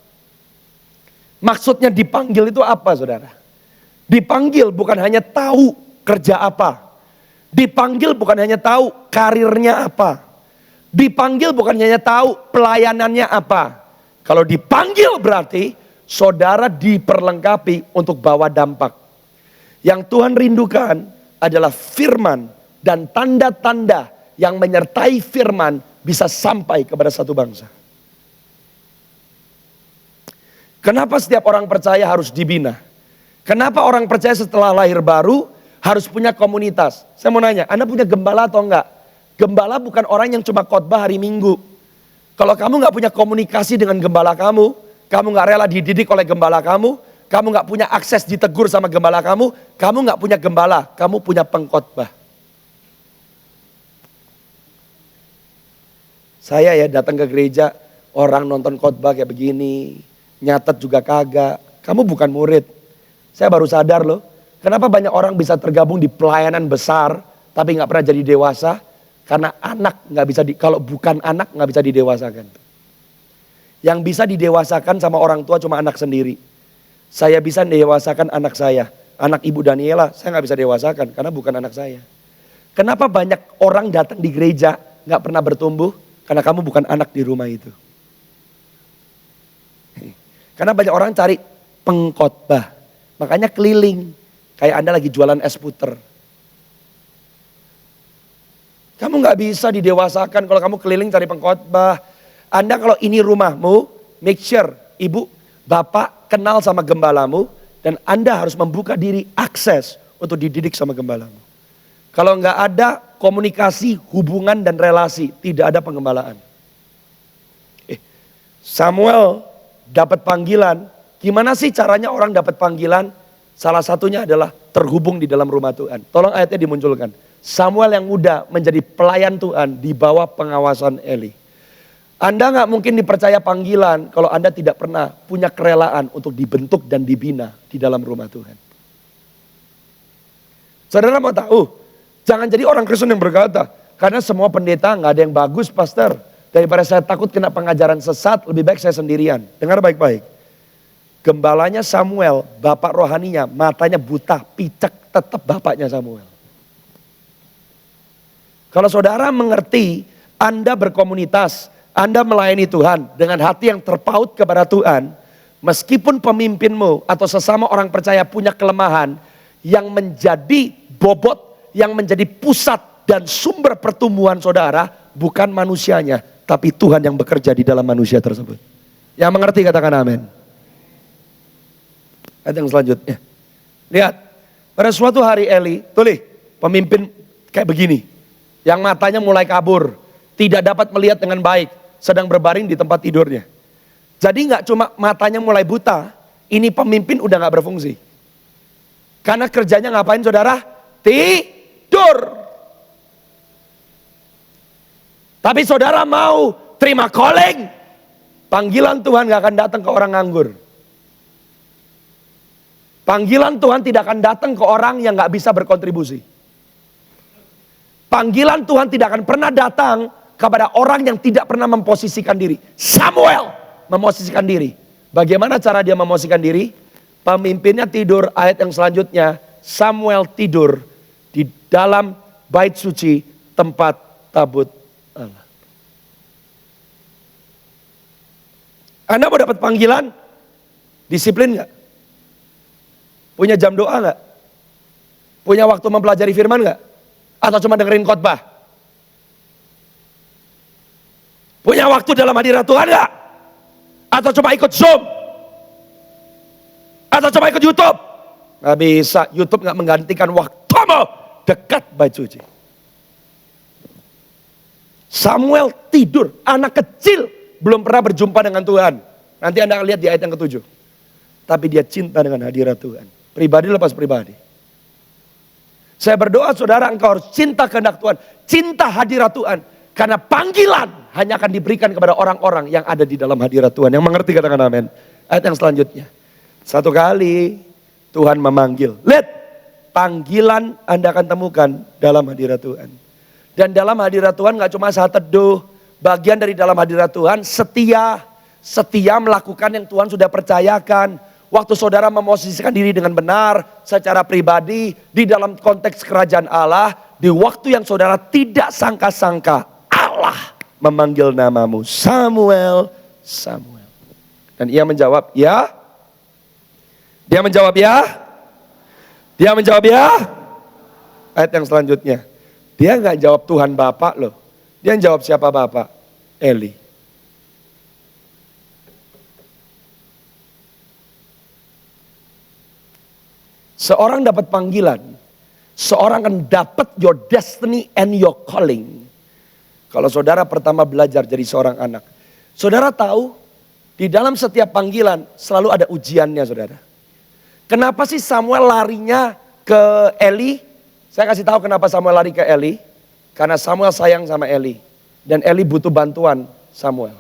Maksudnya dipanggil itu apa, saudara? Dipanggil bukan hanya tahu kerja apa. Dipanggil bukan hanya tahu karirnya apa. Dipanggil bukan hanya tahu pelayanannya apa. Kalau dipanggil berarti saudara diperlengkapi untuk bawa dampak. Yang Tuhan rindukan adalah firman dan tanda-tanda yang menyertai firman bisa sampai kepada satu bangsa. Kenapa setiap orang percaya harus dibina? Kenapa orang percaya setelah lahir baru harus punya komunitas? Saya mau nanya, Anda punya gembala atau enggak? Gembala bukan orang yang cuma khotbah hari Minggu. Kalau kamu gak punya komunikasi dengan gembala kamu gak rela dididik oleh gembala kamu gak punya akses ditegur sama gembala kamu gak punya gembala, kamu punya pengkhotbah. Saya ya datang ke gereja, orang nonton khotbah kayak begini, nyatet juga kagak. Kamu bukan murid. Saya baru sadar loh, kenapa banyak orang bisa tergabung di pelayanan besar, tapi gak pernah jadi dewasa. Karena anak gak bisa, kalau bukan anak gak bisa didewasakan. Yang bisa didewasakan sama orang tua cuma anak sendiri. Saya bisa dewasakan anak saya. Anak Ibu Daniela saya gak bisa dewasakan karena bukan anak saya. Kenapa banyak orang datang di gereja gak pernah bertumbuh? Karena kamu bukan anak di rumah itu. Karena banyak orang cari pengkhotbah. Makanya keliling. Kayak Anda lagi jualan es puter. Kamu gak bisa didewasakan kalau kamu keliling cari pengkhotbah. Anda kalau ini rumahmu, make sure ibu, bapak kenal sama gembalamu. Dan Anda harus membuka diri akses untuk dididik sama gembalamu. Kalau nggak ada komunikasi, hubungan dan relasi, tidak ada penggembalaan. Samuel dapat panggilan. Gimana sih caranya orang dapat panggilan? Salah satunya adalah terhubung di dalam rumah Tuhan. Tolong ayatnya dimunculkan. Samuel yang muda menjadi pelayan Tuhan di bawah pengawasan Eli. Anda nggak mungkin dipercaya panggilan kalau Anda tidak pernah punya kerelaan untuk dibentuk dan dibina di dalam rumah Tuhan. Saudara mau tahu? Jangan jadi orang Kristen yang berkata, karena semua pendeta nggak ada yang bagus, pastor. Daripada saya takut kena pengajaran sesat, lebih baik saya sendirian. Dengar baik-baik. Gembalanya Samuel, bapak rohaninya, matanya buta, picek, tetap bapaknya Samuel. Kalau saudara mengerti, Anda berkomunitas, Anda melayani Tuhan dengan hati yang terpaut kepada Tuhan, meskipun pemimpinmu atau sesama orang percaya punya kelemahan, yang menjadi bobot, yang menjadi pusat dan sumber pertumbuhan saudara, bukan manusianya, tapi Tuhan yang bekerja di dalam manusia tersebut. Yang mengerti katakan amin. Ayat yang selanjutnya. Lihat, pada suatu hari Eli, pemimpin kayak begini. Yang matanya mulai kabur, tidak dapat melihat dengan baik, sedang berbaring di tempat tidurnya. Jadi nggak cuma matanya mulai buta, ini pemimpin udah nggak berfungsi. Karena kerjanya ngapain saudara? Tidur. Tapi saudara mau terima calling, panggilan Tuhan gak akan datang ke orang nganggur. Panggilan Tuhan tidak akan datang ke orang yang gak bisa berkontribusi. Panggilan Tuhan tidak akan pernah datang kepada orang yang tidak pernah memposisikan diri. Samuel memposisikan diri. Bagaimana cara dia memposisikan diri? Pemimpinnya tidur, ayat yang selanjutnya, Samuel tidur di dalam bait suci tempat tabut Allah. Anda mau dapat panggilan? Disiplin gak? Punya jam doa gak? Punya waktu mempelajari firman gak? Atau cuma dengerin khotbah? Punya waktu dalam hadirat Tuhan gak? Atau cuma ikut Zoom? Atau cuma ikut YouTube? Gak bisa, YouTube gak menggantikan waktumu dekat bait suci. Samuel tidur, anak kecil, belum pernah berjumpa dengan Tuhan. Nanti Anda akan lihat di ayat yang ke-7. Tapi dia cinta dengan hadirat Tuhan. Pribadi lepas pribadi. Saya berdoa saudara, engkau harus cinta kehendak Tuhan. Cinta hadirat Tuhan. Karena panggilan hanya akan diberikan kepada orang-orang yang ada di dalam hadirat Tuhan. Yang mengerti katakan amin. Ayat yang selanjutnya. Satu kali Tuhan memanggil. Lihat, panggilan Anda akan temukan dalam hadirat Tuhan. Dan dalam hadirat Tuhan gak cuma saat teduh. Bagian dari dalam hadirat Tuhan setia melakukan yang Tuhan sudah percayakan. Waktu saudara memosisikan diri dengan benar secara pribadi di dalam konteks kerajaan Allah. Di waktu yang saudara tidak sangka-sangka, Allah memanggil namamu, Samuel, Samuel. Dan ia menjawab, ya. Dia menjawab, ya. Dia menjawab, ya. Ayat yang selanjutnya. Dia nggak jawab Tuhan Bapak loh. Dia jawab siapa Bapak? Eli. Seorang dapat panggilan. Seorang akan dapat your destiny and your calling. Kalau saudara pertama belajar jadi seorang anak. Saudara tahu di dalam setiap panggilan selalu ada ujiannya saudara. Kenapa sih Samuel larinya ke Eli? Saya kasih tahu kenapa Samuel lari ke Eli. Karena Samuel sayang sama Eli. Dan Eli butuh bantuan Samuel.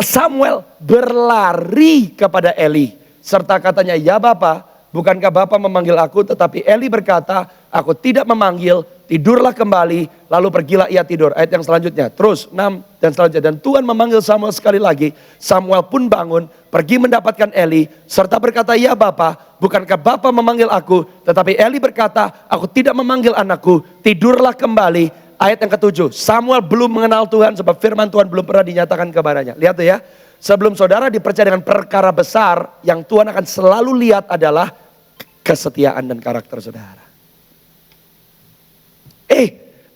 Samuel berlari kepada Eli. Serta katanya, ya Bapak, bukankah Bapak memanggil aku? Tetapi Eli berkata, aku tidak memanggil, tidurlah kembali, lalu pergilah ia tidur. Ayat yang selanjutnya, terus 6 dan selanjutnya. Dan Tuhan memanggil Samuel sekali lagi. Samuel pun bangun, pergi mendapatkan Eli, serta berkata, ya Bapa, bukankah Bapa memanggil aku? Tetapi Eli berkata, aku tidak memanggil anakku, tidurlah kembali. Ayat yang ke-7, Samuel belum mengenal Tuhan sebab firman Tuhan belum pernah dinyatakan kepadanya. Lihat tuh ya, sebelum saudara dipercaya dengan perkara besar, yang Tuhan akan selalu lihat adalah kesetiaan dan karakter saudara.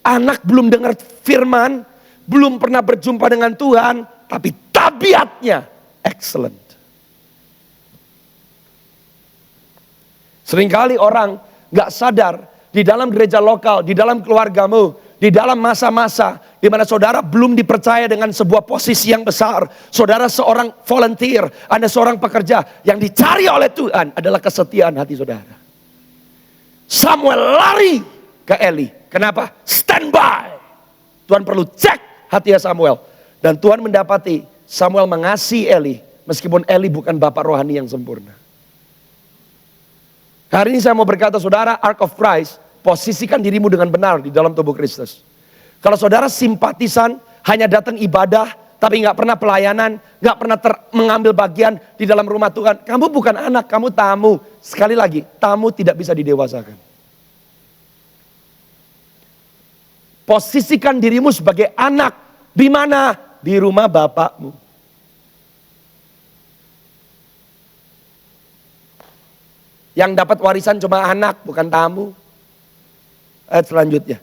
Anak belum dengar firman, belum pernah berjumpa dengan Tuhan, tapi tabiatnya excellent. Seringkali orang gak sadar di dalam gereja lokal, di dalam keluargamu, di dalam masa-masa di mana saudara belum dipercaya dengan sebuah posisi yang besar. Saudara seorang volunteer, Anda seorang pekerja, yang dicari oleh Tuhan adalah kesetiaan hati saudara. Samuel lari ke Eli. Kenapa? Stand by. Tuhan perlu cek hati Samuel. Dan Tuhan mendapati Samuel mengasihi Eli. Meskipun Eli bukan bapak rohani yang sempurna. Hari ini saya mau berkata saudara, Ark of Christ, posisikan dirimu dengan benar di dalam tubuh Kristus. Kalau saudara simpatisan, hanya datang ibadah, tapi gak pernah pelayanan, gak pernah mengambil bagian di dalam rumah Tuhan. Kamu bukan anak, kamu tamu. Sekali lagi, tamu tidak bisa didewasakan. Posisikan dirimu sebagai anak. Di mana? Di rumah bapakmu. Yang dapat warisan cuma anak, bukan tamu. Ayat selanjutnya.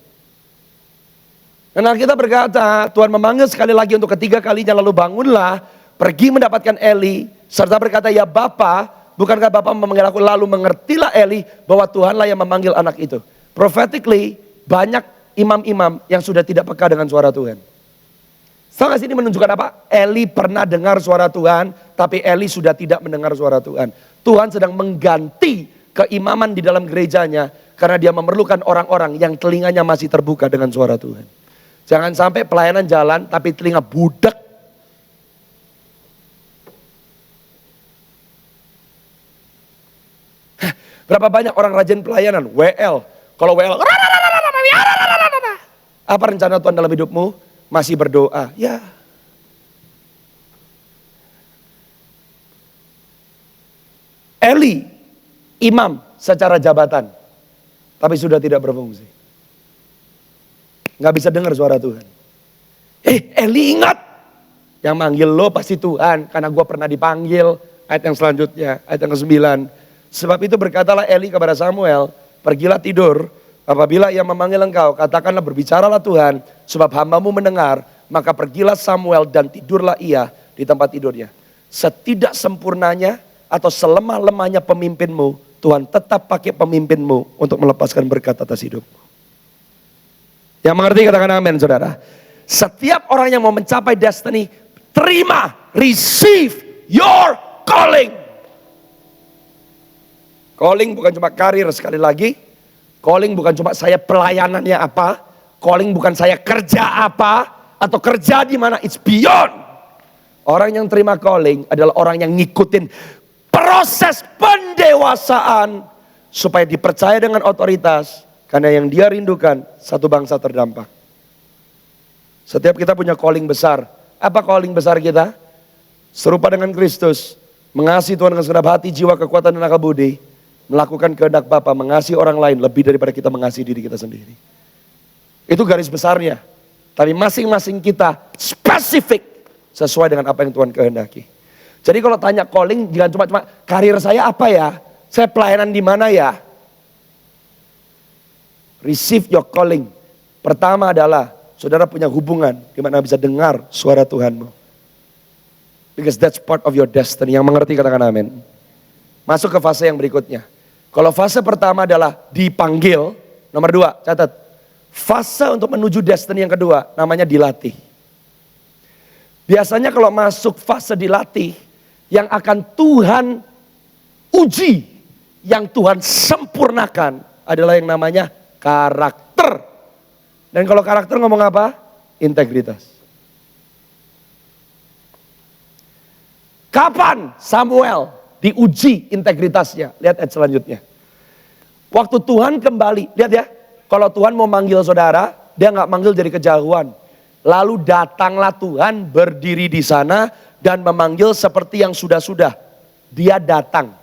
Dan Alkitab berkata, Tuhan memanggil sekali lagi untuk ketiga kalinya, lalu bangunlah, pergi mendapatkan Eli, serta berkata, ya Bapa, bukankah Bapa memanggil aku? Lalu mengertilah Eli bahwa Tuhanlah yang memanggil anak itu. Prophetically, banyak imam-imam yang sudah tidak peka dengan suara Tuhan. Tahu gak sih ini menunjukkan apa? Eli pernah dengar suara Tuhan, tapi Eli sudah tidak mendengar suara Tuhan. Tuhan sedang mengganti keimaman di dalam gerejanya, karena dia memerlukan orang-orang yang telinganya masih terbuka dengan suara Tuhan. Jangan sampai pelayanan jalan, tapi telinga budak. Berapa banyak orang rajin pelayanan? WL. Kalau WL, apa rencana Tuhan dalam hidupmu? Masih berdoa. Ya. Eli, imam secara jabatan, tapi sudah tidak berfungsi. Gak bisa dengar suara Tuhan. Eli ingat, yang manggil lo pasti Tuhan, karena gue pernah dipanggil. Ayat yang selanjutnya, ayat yang ke-9. Sebab itu berkatalah Eli kepada Samuel, pergilah tidur, apabila ia memanggil engkau, katakanlah berbicaralah Tuhan, sebab hambamu mendengar, maka pergilah Samuel dan tidurlah ia di tempat tidurnya. Setidak sempurnanya atau selemah-lemahnya pemimpinmu, Tuhan tetap pakai pemimpinmu untuk melepaskan berkat atas hidupmu. Yang mengerti katakan amin saudara. Setiap orang yang mau mencapai destiny, terima, receive your calling. Calling bukan cuma karir, sekali lagi. Calling bukan cuma saya pelayanannya apa. Calling bukan saya kerja apa. Atau kerja di mana, it's beyond. Orang yang terima calling adalah orang yang ngikutin proses pendewasaan. Supaya dipercaya dengan otoritas. Karena yang dia rindukan, satu bangsa terdampak. Setiap kita punya calling besar. Apa calling besar kita? Serupa dengan Kristus. Mengasihi Tuhan dengan segenap hati, jiwa, kekuatan, dan akal budi. Melakukan kehendak Bapa, mengasihi orang lain lebih daripada kita mengasihi diri kita sendiri. Itu garis besarnya. Tapi masing-masing kita spesifik sesuai dengan apa yang Tuhan kehendaki. Jadi kalau tanya calling, jangan cuma karir saya apa ya? Saya pelayanan di mana ya? Receive your calling. Pertama adalah saudara punya hubungan di mana bisa dengar suara Tuhanmu. Because that's part of your destiny. Yang mengerti katakan amin. Masuk ke fase yang berikutnya. Kalau fase pertama adalah dipanggil, nomor 2, catat. Fase untuk menuju destiny yang kedua namanya dilatih. Biasanya kalau masuk fase dilatih, yang akan Tuhan uji, yang Tuhan sempurnakan adalah yang namanya karakter. Dan kalau karakter ngomong apa? Integritas. Kapan Samuel diuji integritasnya? Lihat ayat selanjutnya. Waktu Tuhan kembali, lihat ya. Kalau Tuhan mau manggil saudara, dia nggak manggil dari kejauhan. Lalu datanglah Tuhan berdiri di sana dan memanggil seperti yang sudah-sudah. Dia datang.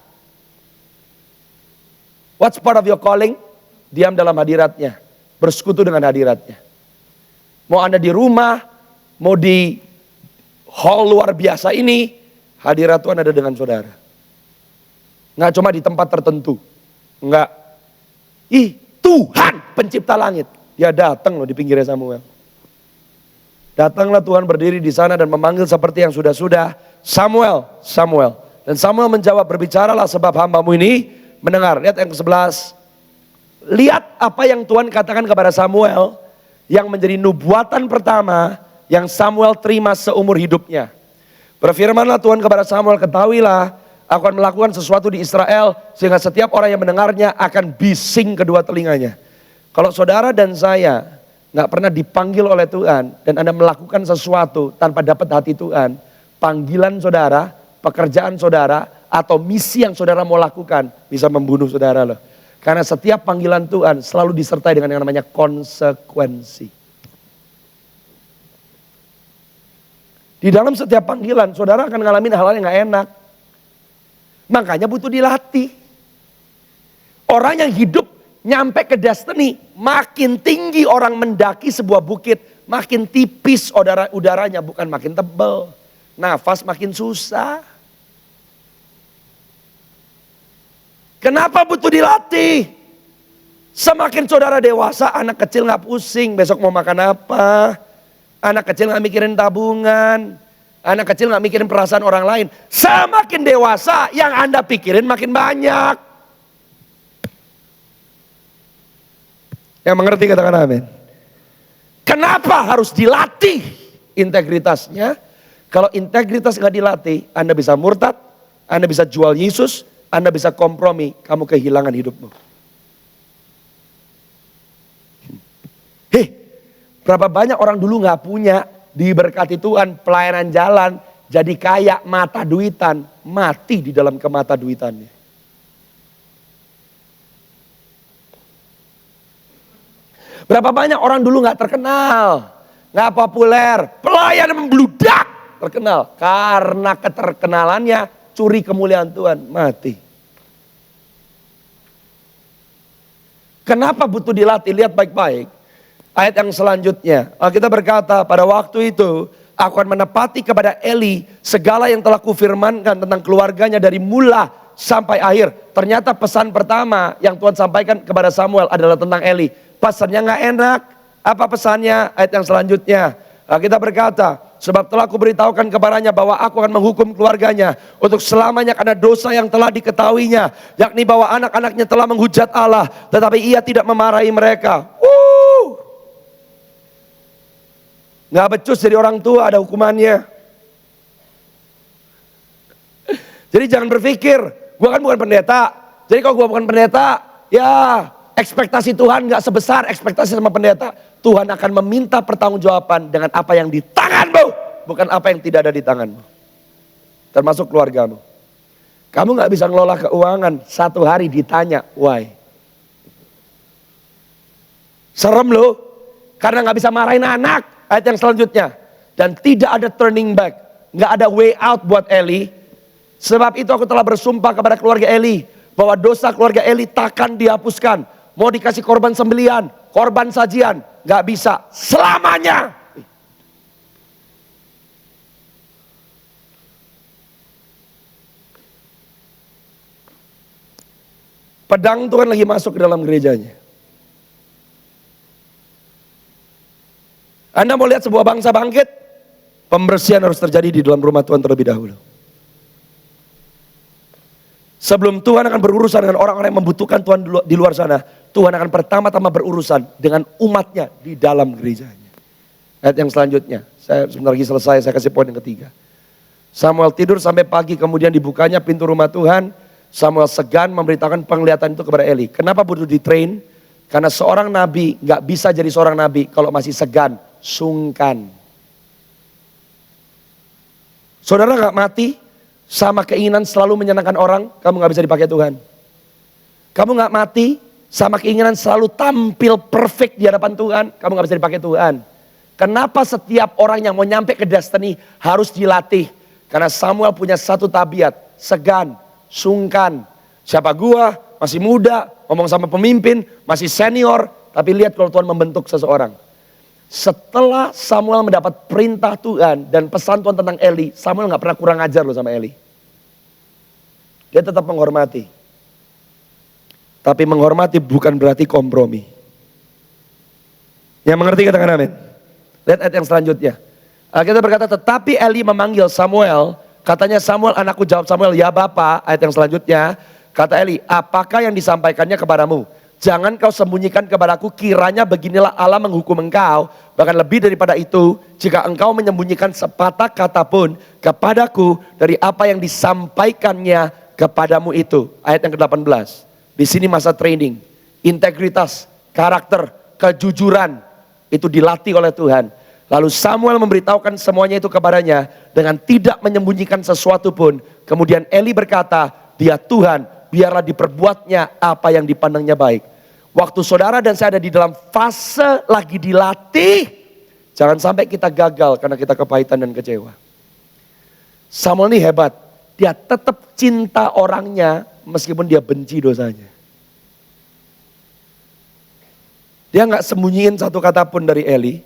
What's part of your calling? Diam dalam hadiratnya. Bersekutu dengan hadiratnya. Mau Anda di rumah, mau di hall luar biasa ini, hadirat Tuhan ada dengan saudara. Nggak cuma di tempat tertentu. Nggak. Tuhan pencipta langit. Dia datang loh di pinggirnya Samuel. Datanglah Tuhan berdiri di sana dan memanggil seperti yang sudah-sudah. Samuel, Samuel. Dan Samuel menjawab, berbicaralah sebab hambamu ini mendengar. Lihat yang ke-11. Lihat apa yang Tuhan katakan kepada Samuel yang menjadi nubuatan pertama yang Samuel terima seumur hidupnya. Berfirmanlah Tuhan kepada Samuel, ketahuilah aku akan melakukan sesuatu di Israel sehingga setiap orang yang mendengarnya akan bising kedua telinganya. Kalau saudara dan saya nggak pernah dipanggil oleh Tuhan dan Anda melakukan sesuatu tanpa dapat hati Tuhan, panggilan saudara, pekerjaan saudara atau misi yang saudara mau lakukan bisa membunuh saudara loh. Karena setiap panggilan Tuhan selalu disertai dengan yang namanya konsekuensi. Di dalam setiap panggilan, saudara akan ngalamin hal-hal yang gak enak. Makanya butuh dilatih. Orang yang hidup nyampe ke destiny, makin tinggi orang mendaki sebuah bukit, makin tipis udaranya, bukan makin tebal. Nafas makin susah. Kenapa butuh dilatih? Semakin saudara dewasa, anak kecil gak pusing besok mau makan apa. Anak kecil gak mikirin tabungan. Anak kecil gak mikirin perasaan orang lain. Semakin dewasa, yang Anda pikirin makin banyak. Yang mengerti katakan amin. Kenapa harus dilatih integritasnya? Kalau integritas gak dilatih, Anda bisa murtad, Anda bisa jual Yesus, Anda bisa kompromi, kamu kehilangan hidupmu. Berapa banyak orang dulu gak punya, diberkati Tuhan, pelayanan jalan, jadi kaya, mata duitan, mati di dalam kemata duitannya. Berapa banyak orang dulu gak terkenal, gak populer, pelayanan membludak, terkenal. Karena keterkenalannya, curi kemuliaan Tuhan, mati. Kenapa butuh dilatih? Lihat baik-baik. Ayat yang selanjutnya, kita berkata pada waktu itu aku akan menepati kepada Eli segala yang telah kufirmankan tentang keluarganya dari mula sampai akhir. Ternyata pesan pertama yang Tuhan sampaikan kepada Samuel adalah tentang Eli. Pesannya gak enak. Apa pesannya? Ayat yang selanjutnya. Kita berkata, sebab telah kuberitahukan kepadanya bahwa aku akan menghukum keluarganya untuk selamanya karena dosa yang telah diketahuinya. Yakni bahwa anak-anaknya telah menghujat Allah, tetapi ia tidak memarahi mereka. Gak becus jadi orang tua, ada hukumannya. Jadi jangan berpikir, gue kan bukan pendeta. Jadi kalau gue bukan pendeta, ya ekspektasi Tuhan gak sebesar ekspektasi sama pendeta. Tuhan akan meminta pertanggungjawaban dengan apa yang di tanganmu, bukan apa yang tidak ada di tanganmu. Termasuk keluargamu. Kamu gak bisa ngelola keuangan, satu hari ditanya, why? Serem loh, karena gak bisa marahin anak. Ayat yang selanjutnya. Dan tidak ada turning back. Gak ada way out buat Eli. Sebab itu aku telah bersumpah kepada keluarga Eli. Bahwa dosa keluarga Eli takkan dihapuskan. Mau dikasih korban sembelian, korban sajian. Gak bisa selamanya. Pedang Tuhan lagi masuk ke dalam gerejanya. Anda mau lihat sebuah bangsa bangkit? Pembersihan harus terjadi di dalam rumah Tuhan terlebih dahulu. Sebelum Tuhan akan berurusan dengan orang-orang yang membutuhkan Tuhan di luar sana, Tuhan akan pertama-tama berurusan dengan umatnya di dalam gerejanya. Ayat yang selanjutnya, saya sebentar lagi selesai, saya kasih poin yang ketiga. Samuel tidur sampai pagi, kemudian dibukanya pintu rumah Tuhan. Samuel segan memberitakan penglihatan itu kepada Eli. Kenapa butuh ditrain? Karena seorang nabi gak bisa jadi seorang nabi kalau masih segan, sungkan. Saudara gak mati sama keinginan selalu menyenangkan orang, kamu gak bisa dipakai Tuhan. Kamu gak mati sama keinginan selalu tampil perfect di hadapan Tuhan, kamu gak bisa dipakai Tuhan. Kenapa setiap orang yang mau nyampe ke destiny harus dilatih? Karena Samuel punya satu tabiat, segan, sungkan. Siapa gua, masih muda, ngomong sama pemimpin, masih senior, tapi lihat kalau Tuhan membentuk seseorang. Setelah Samuel mendapat perintah Tuhan dan pesan Tuhan tentang Eli, Samuel gak pernah kurang ajar loh sama Eli. Dia tetap menghormati. Tapi menghormati bukan berarti kompromi. Yang mengerti katakan amin. Lihat ayat yang selanjutnya. Kita berkata, tetapi Eli memanggil Samuel. Katanya Samuel, anakku, jawab Samuel, ya Bapa. Ayat yang selanjutnya, kata Eli, apakah yang disampaikannya kepadamu? Jangan kau sembunyikan kepadaku, kiranya beginilah Allah menghukum engkau. Bahkan lebih daripada itu, jika engkau menyembunyikan sepatah kata pun kepadaku dari apa yang disampaikannya kepadamu itu. Ayat yang ke-18. Di sini masa training. Integritas, karakter, kejujuran itu dilatih oleh Tuhan. Lalu Samuel memberitahukan semuanya itu kepadanya dengan tidak menyembunyikan sesuatu pun. Kemudian Eli berkata, dia Tuhan, biarlah diperbuatnya apa yang dipandangnya baik. Waktu saudara dan saya ada di dalam fase lagi dilatih, jangan sampai kita gagal karena kita kepahitan dan kecewa. Samuel ini hebat, dia tetap cinta orangnya meskipun dia benci dosanya. Dia nggak sembunyiin satu kata pun dari Eli.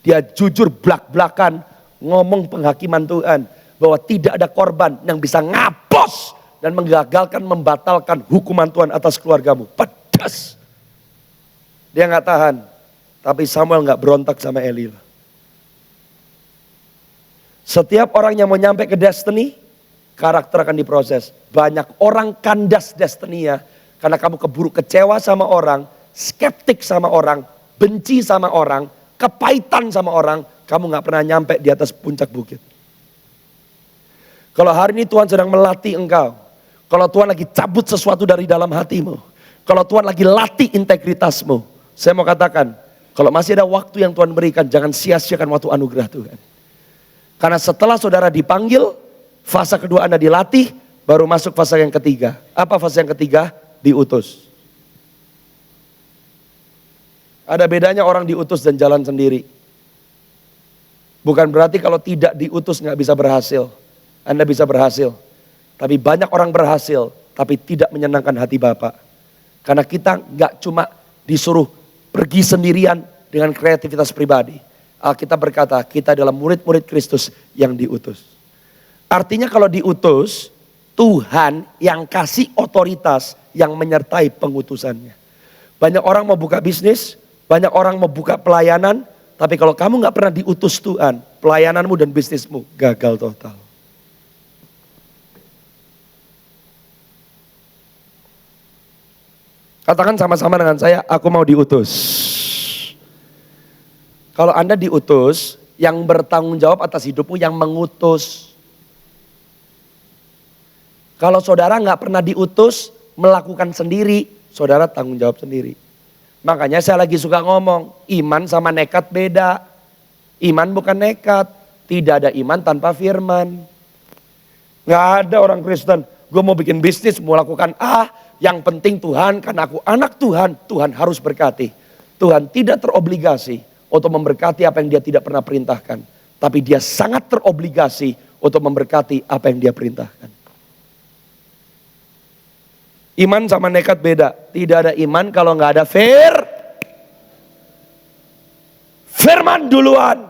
Dia jujur belak-belakan ngomong penghakiman Tuhan. Bahwa tidak ada korban yang bisa ngapus dan menggagalkan, membatalkan hukuman Tuhan atas keluargamu. Pedas. Dia nggak tahan. Tapi Samuel nggak berontak sama Eli. Setiap orang yang mau nyampe ke destiny, karakter akan diproses. Banyak orang kandas destiny-nya karena kamu keburu kecewa sama orang, skeptik sama orang, benci sama orang, kepahitan sama orang, kamu gak pernah nyampe di atas puncak bukit. Kalau hari ini Tuhan sedang melatih engkau, kalau Tuhan lagi cabut sesuatu dari dalam hatimu, kalau Tuhan lagi latih integritasmu, saya mau katakan, kalau masih ada waktu yang Tuhan berikan, jangan sia-siakan waktu anugerah Tuhan. Karena setelah saudara dipanggil, fase kedua Anda dilatih, baru masuk fase yang ketiga. Apa fase yang ketiga? Diutus. Ada bedanya orang diutus dan jalan sendiri. Bukan berarti kalau tidak diutus nggak bisa berhasil. Anda bisa berhasil. Tapi banyak orang berhasil, tapi tidak menyenangkan hati Bapa. Karena kita nggak cuma disuruh pergi sendirian dengan kreativitas pribadi. Alkitab berkata, kita adalah murid-murid Kristus yang diutus. Artinya kalau diutus, Tuhan yang kasih otoritas yang menyertai pengutusannya. Banyak orang mau buka bisnis, banyak orang mau buka pelayanan, tapi kalau kamu gak pernah diutus Tuhan, pelayananmu dan bisnismu gagal total. Katakan sama-sama dengan saya, aku mau diutus. Kalau Anda diutus, yang bertanggung jawab atas hidupmu yang mengutus. Kalau saudara nggak pernah diutus, melakukan sendiri, saudara tanggung jawab sendiri. Makanya saya lagi suka ngomong, iman sama nekat beda. Iman bukan nekat, tidak ada iman tanpa firman. Nggak ada orang Kristen, gue mau bikin bisnis, mau lakukan yang penting Tuhan, karena aku anak Tuhan, Tuhan harus berkati. Tuhan tidak terobligasi untuk memberkati apa yang dia tidak pernah perintahkan. Tapi dia sangat terobligasi untuk memberkati apa yang dia perintahkan. Iman sama nekat beda. Tidak ada iman kalau nggak ada firman duluan.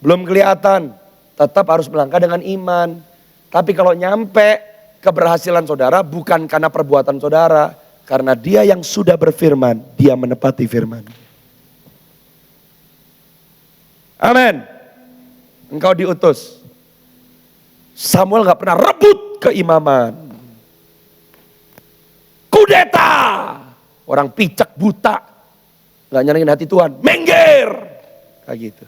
Belum kelihatan. Tetap harus melangkah dengan iman. Tapi kalau nyampe keberhasilan saudara bukan karena perbuatan saudara. Karena dia yang sudah berfirman, dia menepati firman. Amin. Engkau diutus. Samuel gak pernah rebut keimaman. Kudeta. Orang picak buta. Gak nyenengin hati Tuhan. Minggir. Kayak gitu.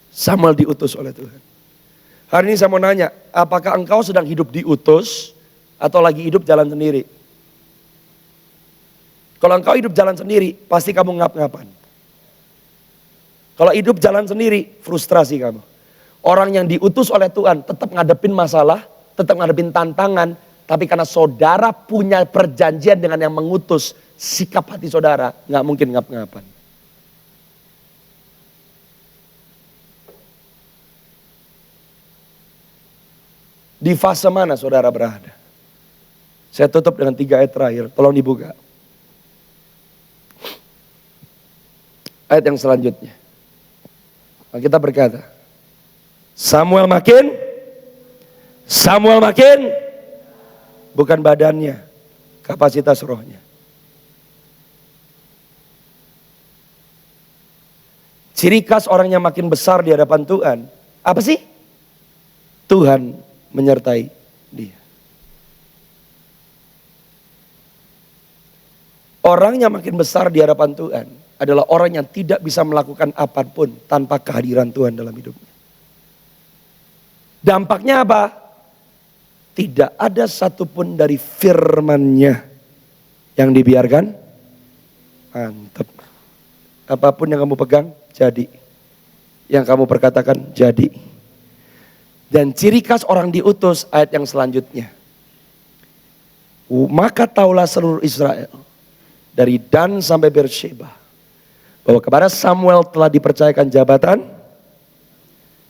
Samuel diutus oleh Tuhan. Hari ini saya mau nanya. Apakah engkau sedang hidup diutus. Atau lagi hidup jalan sendiri. Kalau engkau hidup jalan sendiri. Pasti kamu ngap-ngapan. Kalau hidup jalan sendiri, frustrasi kamu. Orang yang diutus oleh Tuhan tetap ngadepin masalah, tetap ngadepin tantangan. Tapi karena saudara punya perjanjian dengan yang mengutus, sikap hati saudara gak mungkin ngap-ngapan. Di fase mana saudara berada? Saya tutup dengan 3 ayat terakhir, tolong dibuka. Ayat yang selanjutnya. Kita berkata, Samuel makin, bukan badannya, kapasitas rohnya. Ciri khas orang yang makin besar di hadapan Tuhan, apa sih? Tuhan menyertai dia. Orang yang makin besar di hadapan Tuhan adalah orang yang tidak bisa melakukan apapun tanpa kehadiran Tuhan dalam hidupnya. Dampaknya apa? Tidak ada satupun dari firman-Nya yang dibiarkan. Mantap. Apapun yang kamu pegang, jadi. Yang kamu perkatakan, jadi. Dan ciri khas orang diutus, ayat yang selanjutnya. Maka taulah seluruh Israel, dari Dan sampai Beersheba, bahwa kepada Samuel telah dipercayakan jabatan.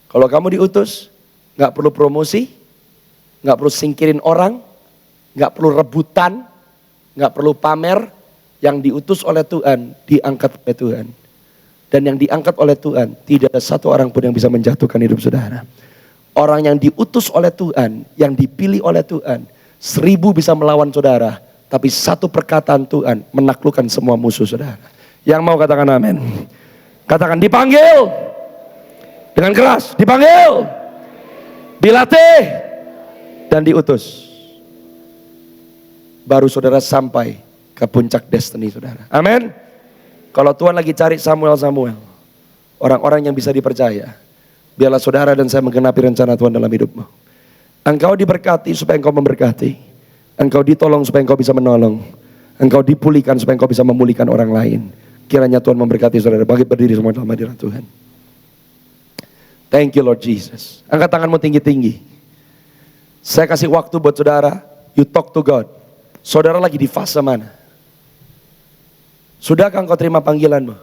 Kalau kamu diutus, gak perlu promosi, gak perlu singkirin orang, gak perlu rebutan, gak perlu pamer, Yang diutus oleh Tuhan, diangkat oleh Tuhan. Dan yang diangkat oleh Tuhan, tidak ada satu orang pun yang bisa menjatuhkan hidup saudara. Orang yang diutus oleh Tuhan, yang dipilih oleh Tuhan, 1000 bisa melawan saudara, tapi satu perkataan Tuhan menaklukkan semua musuh saudara. Yang mau katakan amin. Katakan dipanggil. Dengan keras, dipanggil. Dilatih. Dan diutus. Baru saudara sampai ke puncak destiny saudara. Amin. Kalau Tuhan lagi cari Samuel, orang-orang yang bisa dipercaya, biarlah saudara dan saya menggenapi rencana Tuhan dalam hidupmu. Engkau diberkati supaya engkau memberkati. Engkau ditolong supaya engkau bisa menolong. Engkau dipulihkan supaya engkau bisa memulihkan orang lain. Kiranya Tuhan memberkati saudara. Bangkit berdiri semua dalam hadirat Tuhan. Thank you Lord Jesus. Angkat tanganmu tinggi-tinggi. Saya kasih waktu buat saudara. You talk to God. Saudara lagi di fase mana? Sudahkah engkau terima panggilanmu?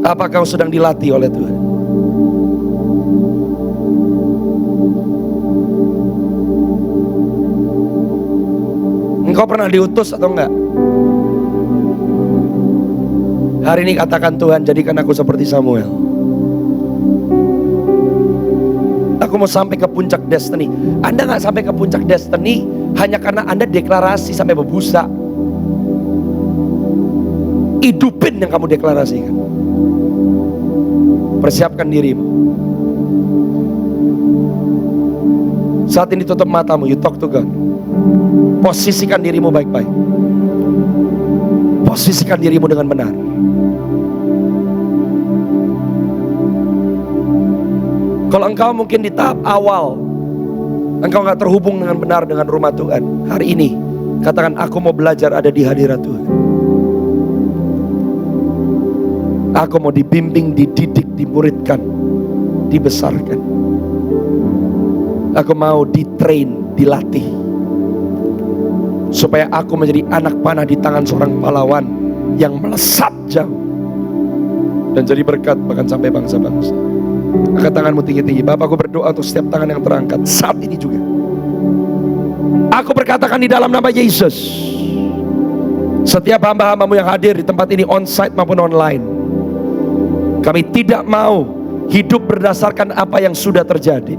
Apa kau sedang dilatih oleh Tuhan? Engkau pernah diutus atau enggak? Hari ini katakan Tuhan, jadikan aku seperti Samuel. Aku mau sampai ke puncak destiny. Anda gak sampai ke puncak destiny hanya karena Anda deklarasi sampai berbusa. Hidupin yang kamu deklarasikan. Persiapkan dirimu. Saat ini tutup matamu, you talk to God. Posisikan dirimu baik-baik. Posisikan dirimu dengan benar. Kalau engkau mungkin di tahap awal, engkau gak terhubung dengan benar dengan rumah Tuhan. Hari ini, katakan aku mau belajar ada di hadirat Tuhan. Aku mau dibimbing, dididik, dimuridkan, dibesarkan. Aku mau ditrain, dilatih. Supaya aku menjadi anak panah di tangan seorang pahlawan yang melesat jauh. Dan jadi berkat bahkan sampai bangsa-bangsa. Angkat tanganmu tinggi-tinggi. Bapak, aku berdoa untuk setiap tangan yang terangkat saat ini juga. Aku berkatakan di dalam nama Yesus. Setiap hamba-hambamu yang hadir di tempat ini on-site maupun online. Kami tidak mau hidup berdasarkan apa yang sudah terjadi.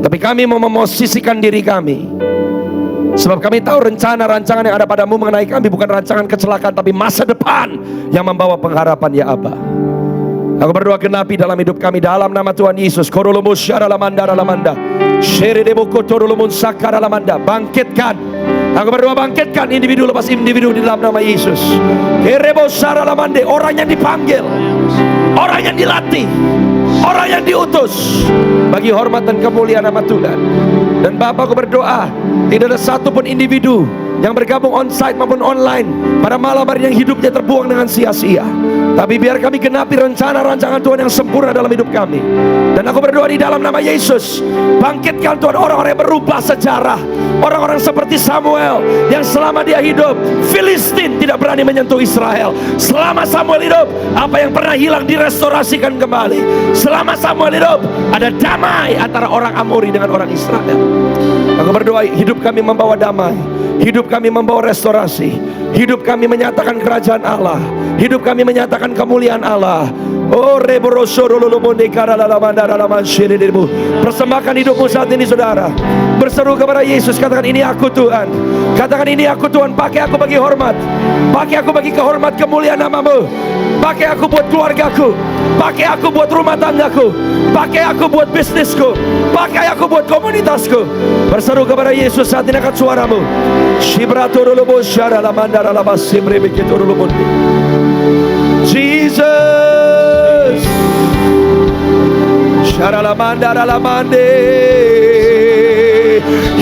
Tapi kami mau memosisikan diri kami. Sebab kami tahu rencana-rancangan yang ada padamu mengenai kami bukan rancangan kecelakaan, tapi masa depan yang membawa pengharapan ya Aba. Aku berdoa genapi dalam hidup kami dalam nama Tuhan Yesus. Bangkitkan. Aku berdoa bangkitkan individu lepas individu di dalam nama Yesus. Orang yang dipanggil, orang yang dilatih, orang yang diutus bagi hormat dan kemuliaan nama Tuhan. Dan Bapa, aku berdoa tidak ada satupun individu yang bergabung on-site maupun online pada malam hari yang hidupnya terbuang dengan sia-sia. Tapi biar kami genapi rencana-rancangan Tuhan yang sempurna dalam hidup kami. Dan aku berdoa di dalam nama Yesus, bangkitkan Tuhan orang-orang yang berubah sejarah. Orang-orang seperti Samuel yang selama dia hidup, Filistin tidak berani menyentuh Israel. Selama Samuel hidup, apa yang pernah hilang direstorasikan kembali. Selama Samuel hidup, ada damai antara orang Amori dengan orang Israel. Aku berdoa hidup kami membawa damai, hidup kami membawa restorasi, hidup kami menyatakan kerajaan Allah, hidup kami menyatakan kemuliaan Allah. Oh, persembahkan hidupmu saat ini saudara. Berseru kepada Yesus, katakan ini aku Tuhan. Katakan ini aku Tuhan, pakai aku bagi hormat. Pakai aku bagi kehormat kemuliaan namamu. Pakai aku buat keluargaku. Pakai aku buat rumah tanggaku. Pakai aku buat bisnisku. Pakai aku buat komunitasku. Berseru kepada Yesus saat ini, angkat suaramu. Jesus,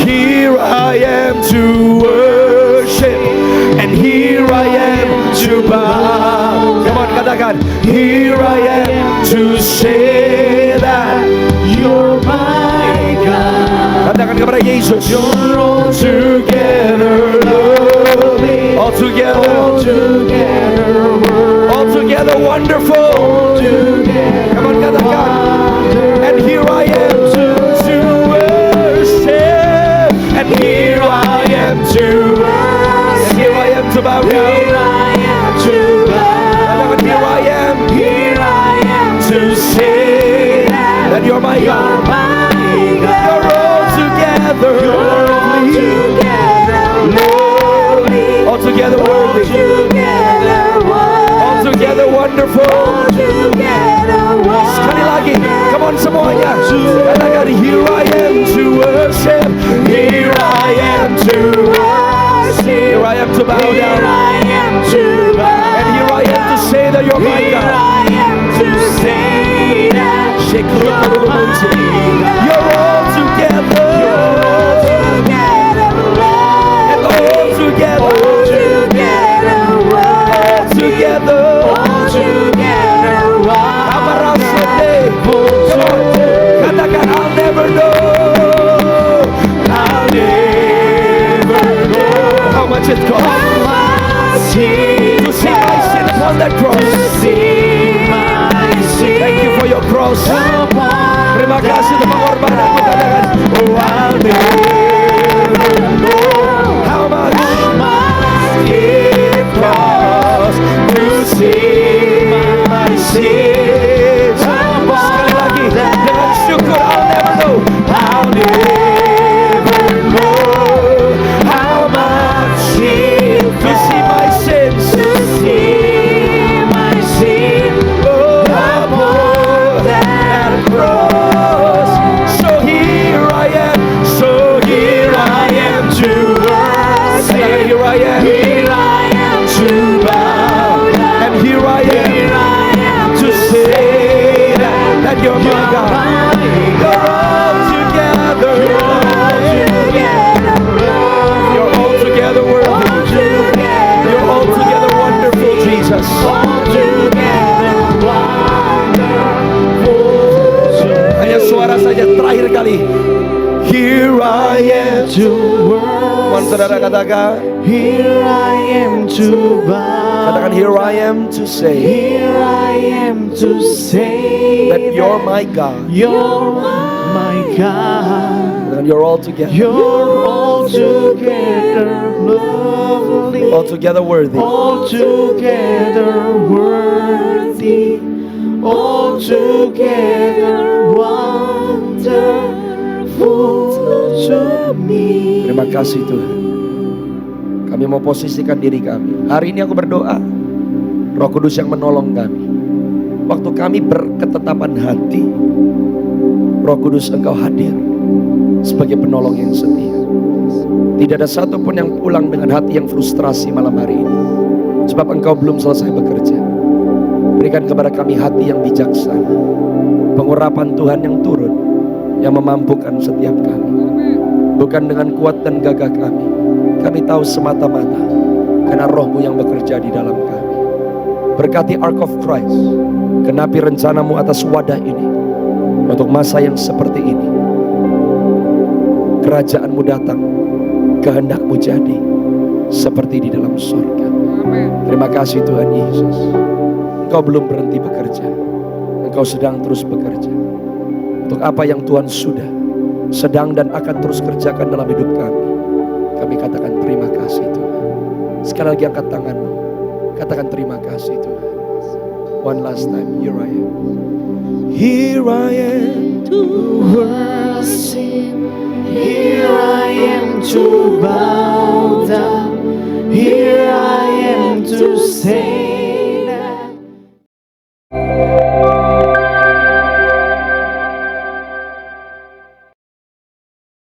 here I am to worship, and here I am to bow. Come on, katakan, here I am to say that you're my God. Katakan kepada Yesus, you're altogether lovely, altogether wonderful. Come on, katakan, and here I am to worship, and here I am to to bow down. Here I am to bow Katakan, here I am. Here I am to say That you're my God. my God. You're all together. You're all together lovely, All together worthy. together All together wonderful. together Sekali lagi, come on semuanya. Katakan, here I am to worship. Here I am to worship. Here I am to bow Here down. I am to bow And here I am to say that you're my Here God. I am to say that Shake you're my God. You're all together. Together, And all together. together, All together. together, Amarasende. Come on. Katakan, I'll never know. I'll never know How much it costs how much it to see my sin upon that cross. to see my sin Thank you for your cross. upon Terima kasih untuk pengorbananmu. Katakan, Oh, I'll never know how much how much it costs to see my sin Sekali lagi, upon that dengan syukur, I'll never know. I'll never know how much it To see my sins to see my sin upon that cross. So here I am. So here I am to worship. Here I am. Here I am to bow down. And here I am Here I am to say that you're my God. You're all together. You're all together worthy. You're all together wonderful, Jesus. Hanya suara saja terakhir kali. Here I am to Mohon saudara katakan. Here I am to bow. Katakan, here I am to say Here I am to say that you're my God. you're my God. And you're all together. You're all together lovely, All together worthy. all together worthy, all together wonderful to me. Terima kasih Tuhan. Kami mau posisikan diri kami. Hari ini aku berdoa, Roh Kudus yang menolong kami. Waktu kami berketetapan hati, Roh Kudus Engkau hadir sebagai penolong yang setia. Tidak ada satupun yang pulang dengan hati yang frustrasi malam hari ini, sebab Engkau belum selesai bekerja. Berikan kepada kami hati yang bijaksana, pengurapan Tuhan yang turun, yang memampukan setiap kami. Bukan dengan kuat dan gagah kami tahu semata-mata karena Roh-Mu yang bekerja di dalam kami. Berkati Ark of Christ, genapi rencana-Mu atas wadah ini, untuk masa yang seperti ini. Kerajaan-Mu datang, kehendak-Mu jadi, seperti di dalam surga. Terima kasih Tuhan Yesus. Engkau belum berhenti bekerja, Engkau sedang terus bekerja. Untuk apa yang Tuhan sudah, sedang dan akan terus kerjakan dalam hidup kami, kami katakan terima kasih Tuhan. Sekali lagi angkat tanganmu, katakan terima kasih Tuhan. One last time, here I am. Here I am To worship, here I am to bow down, here I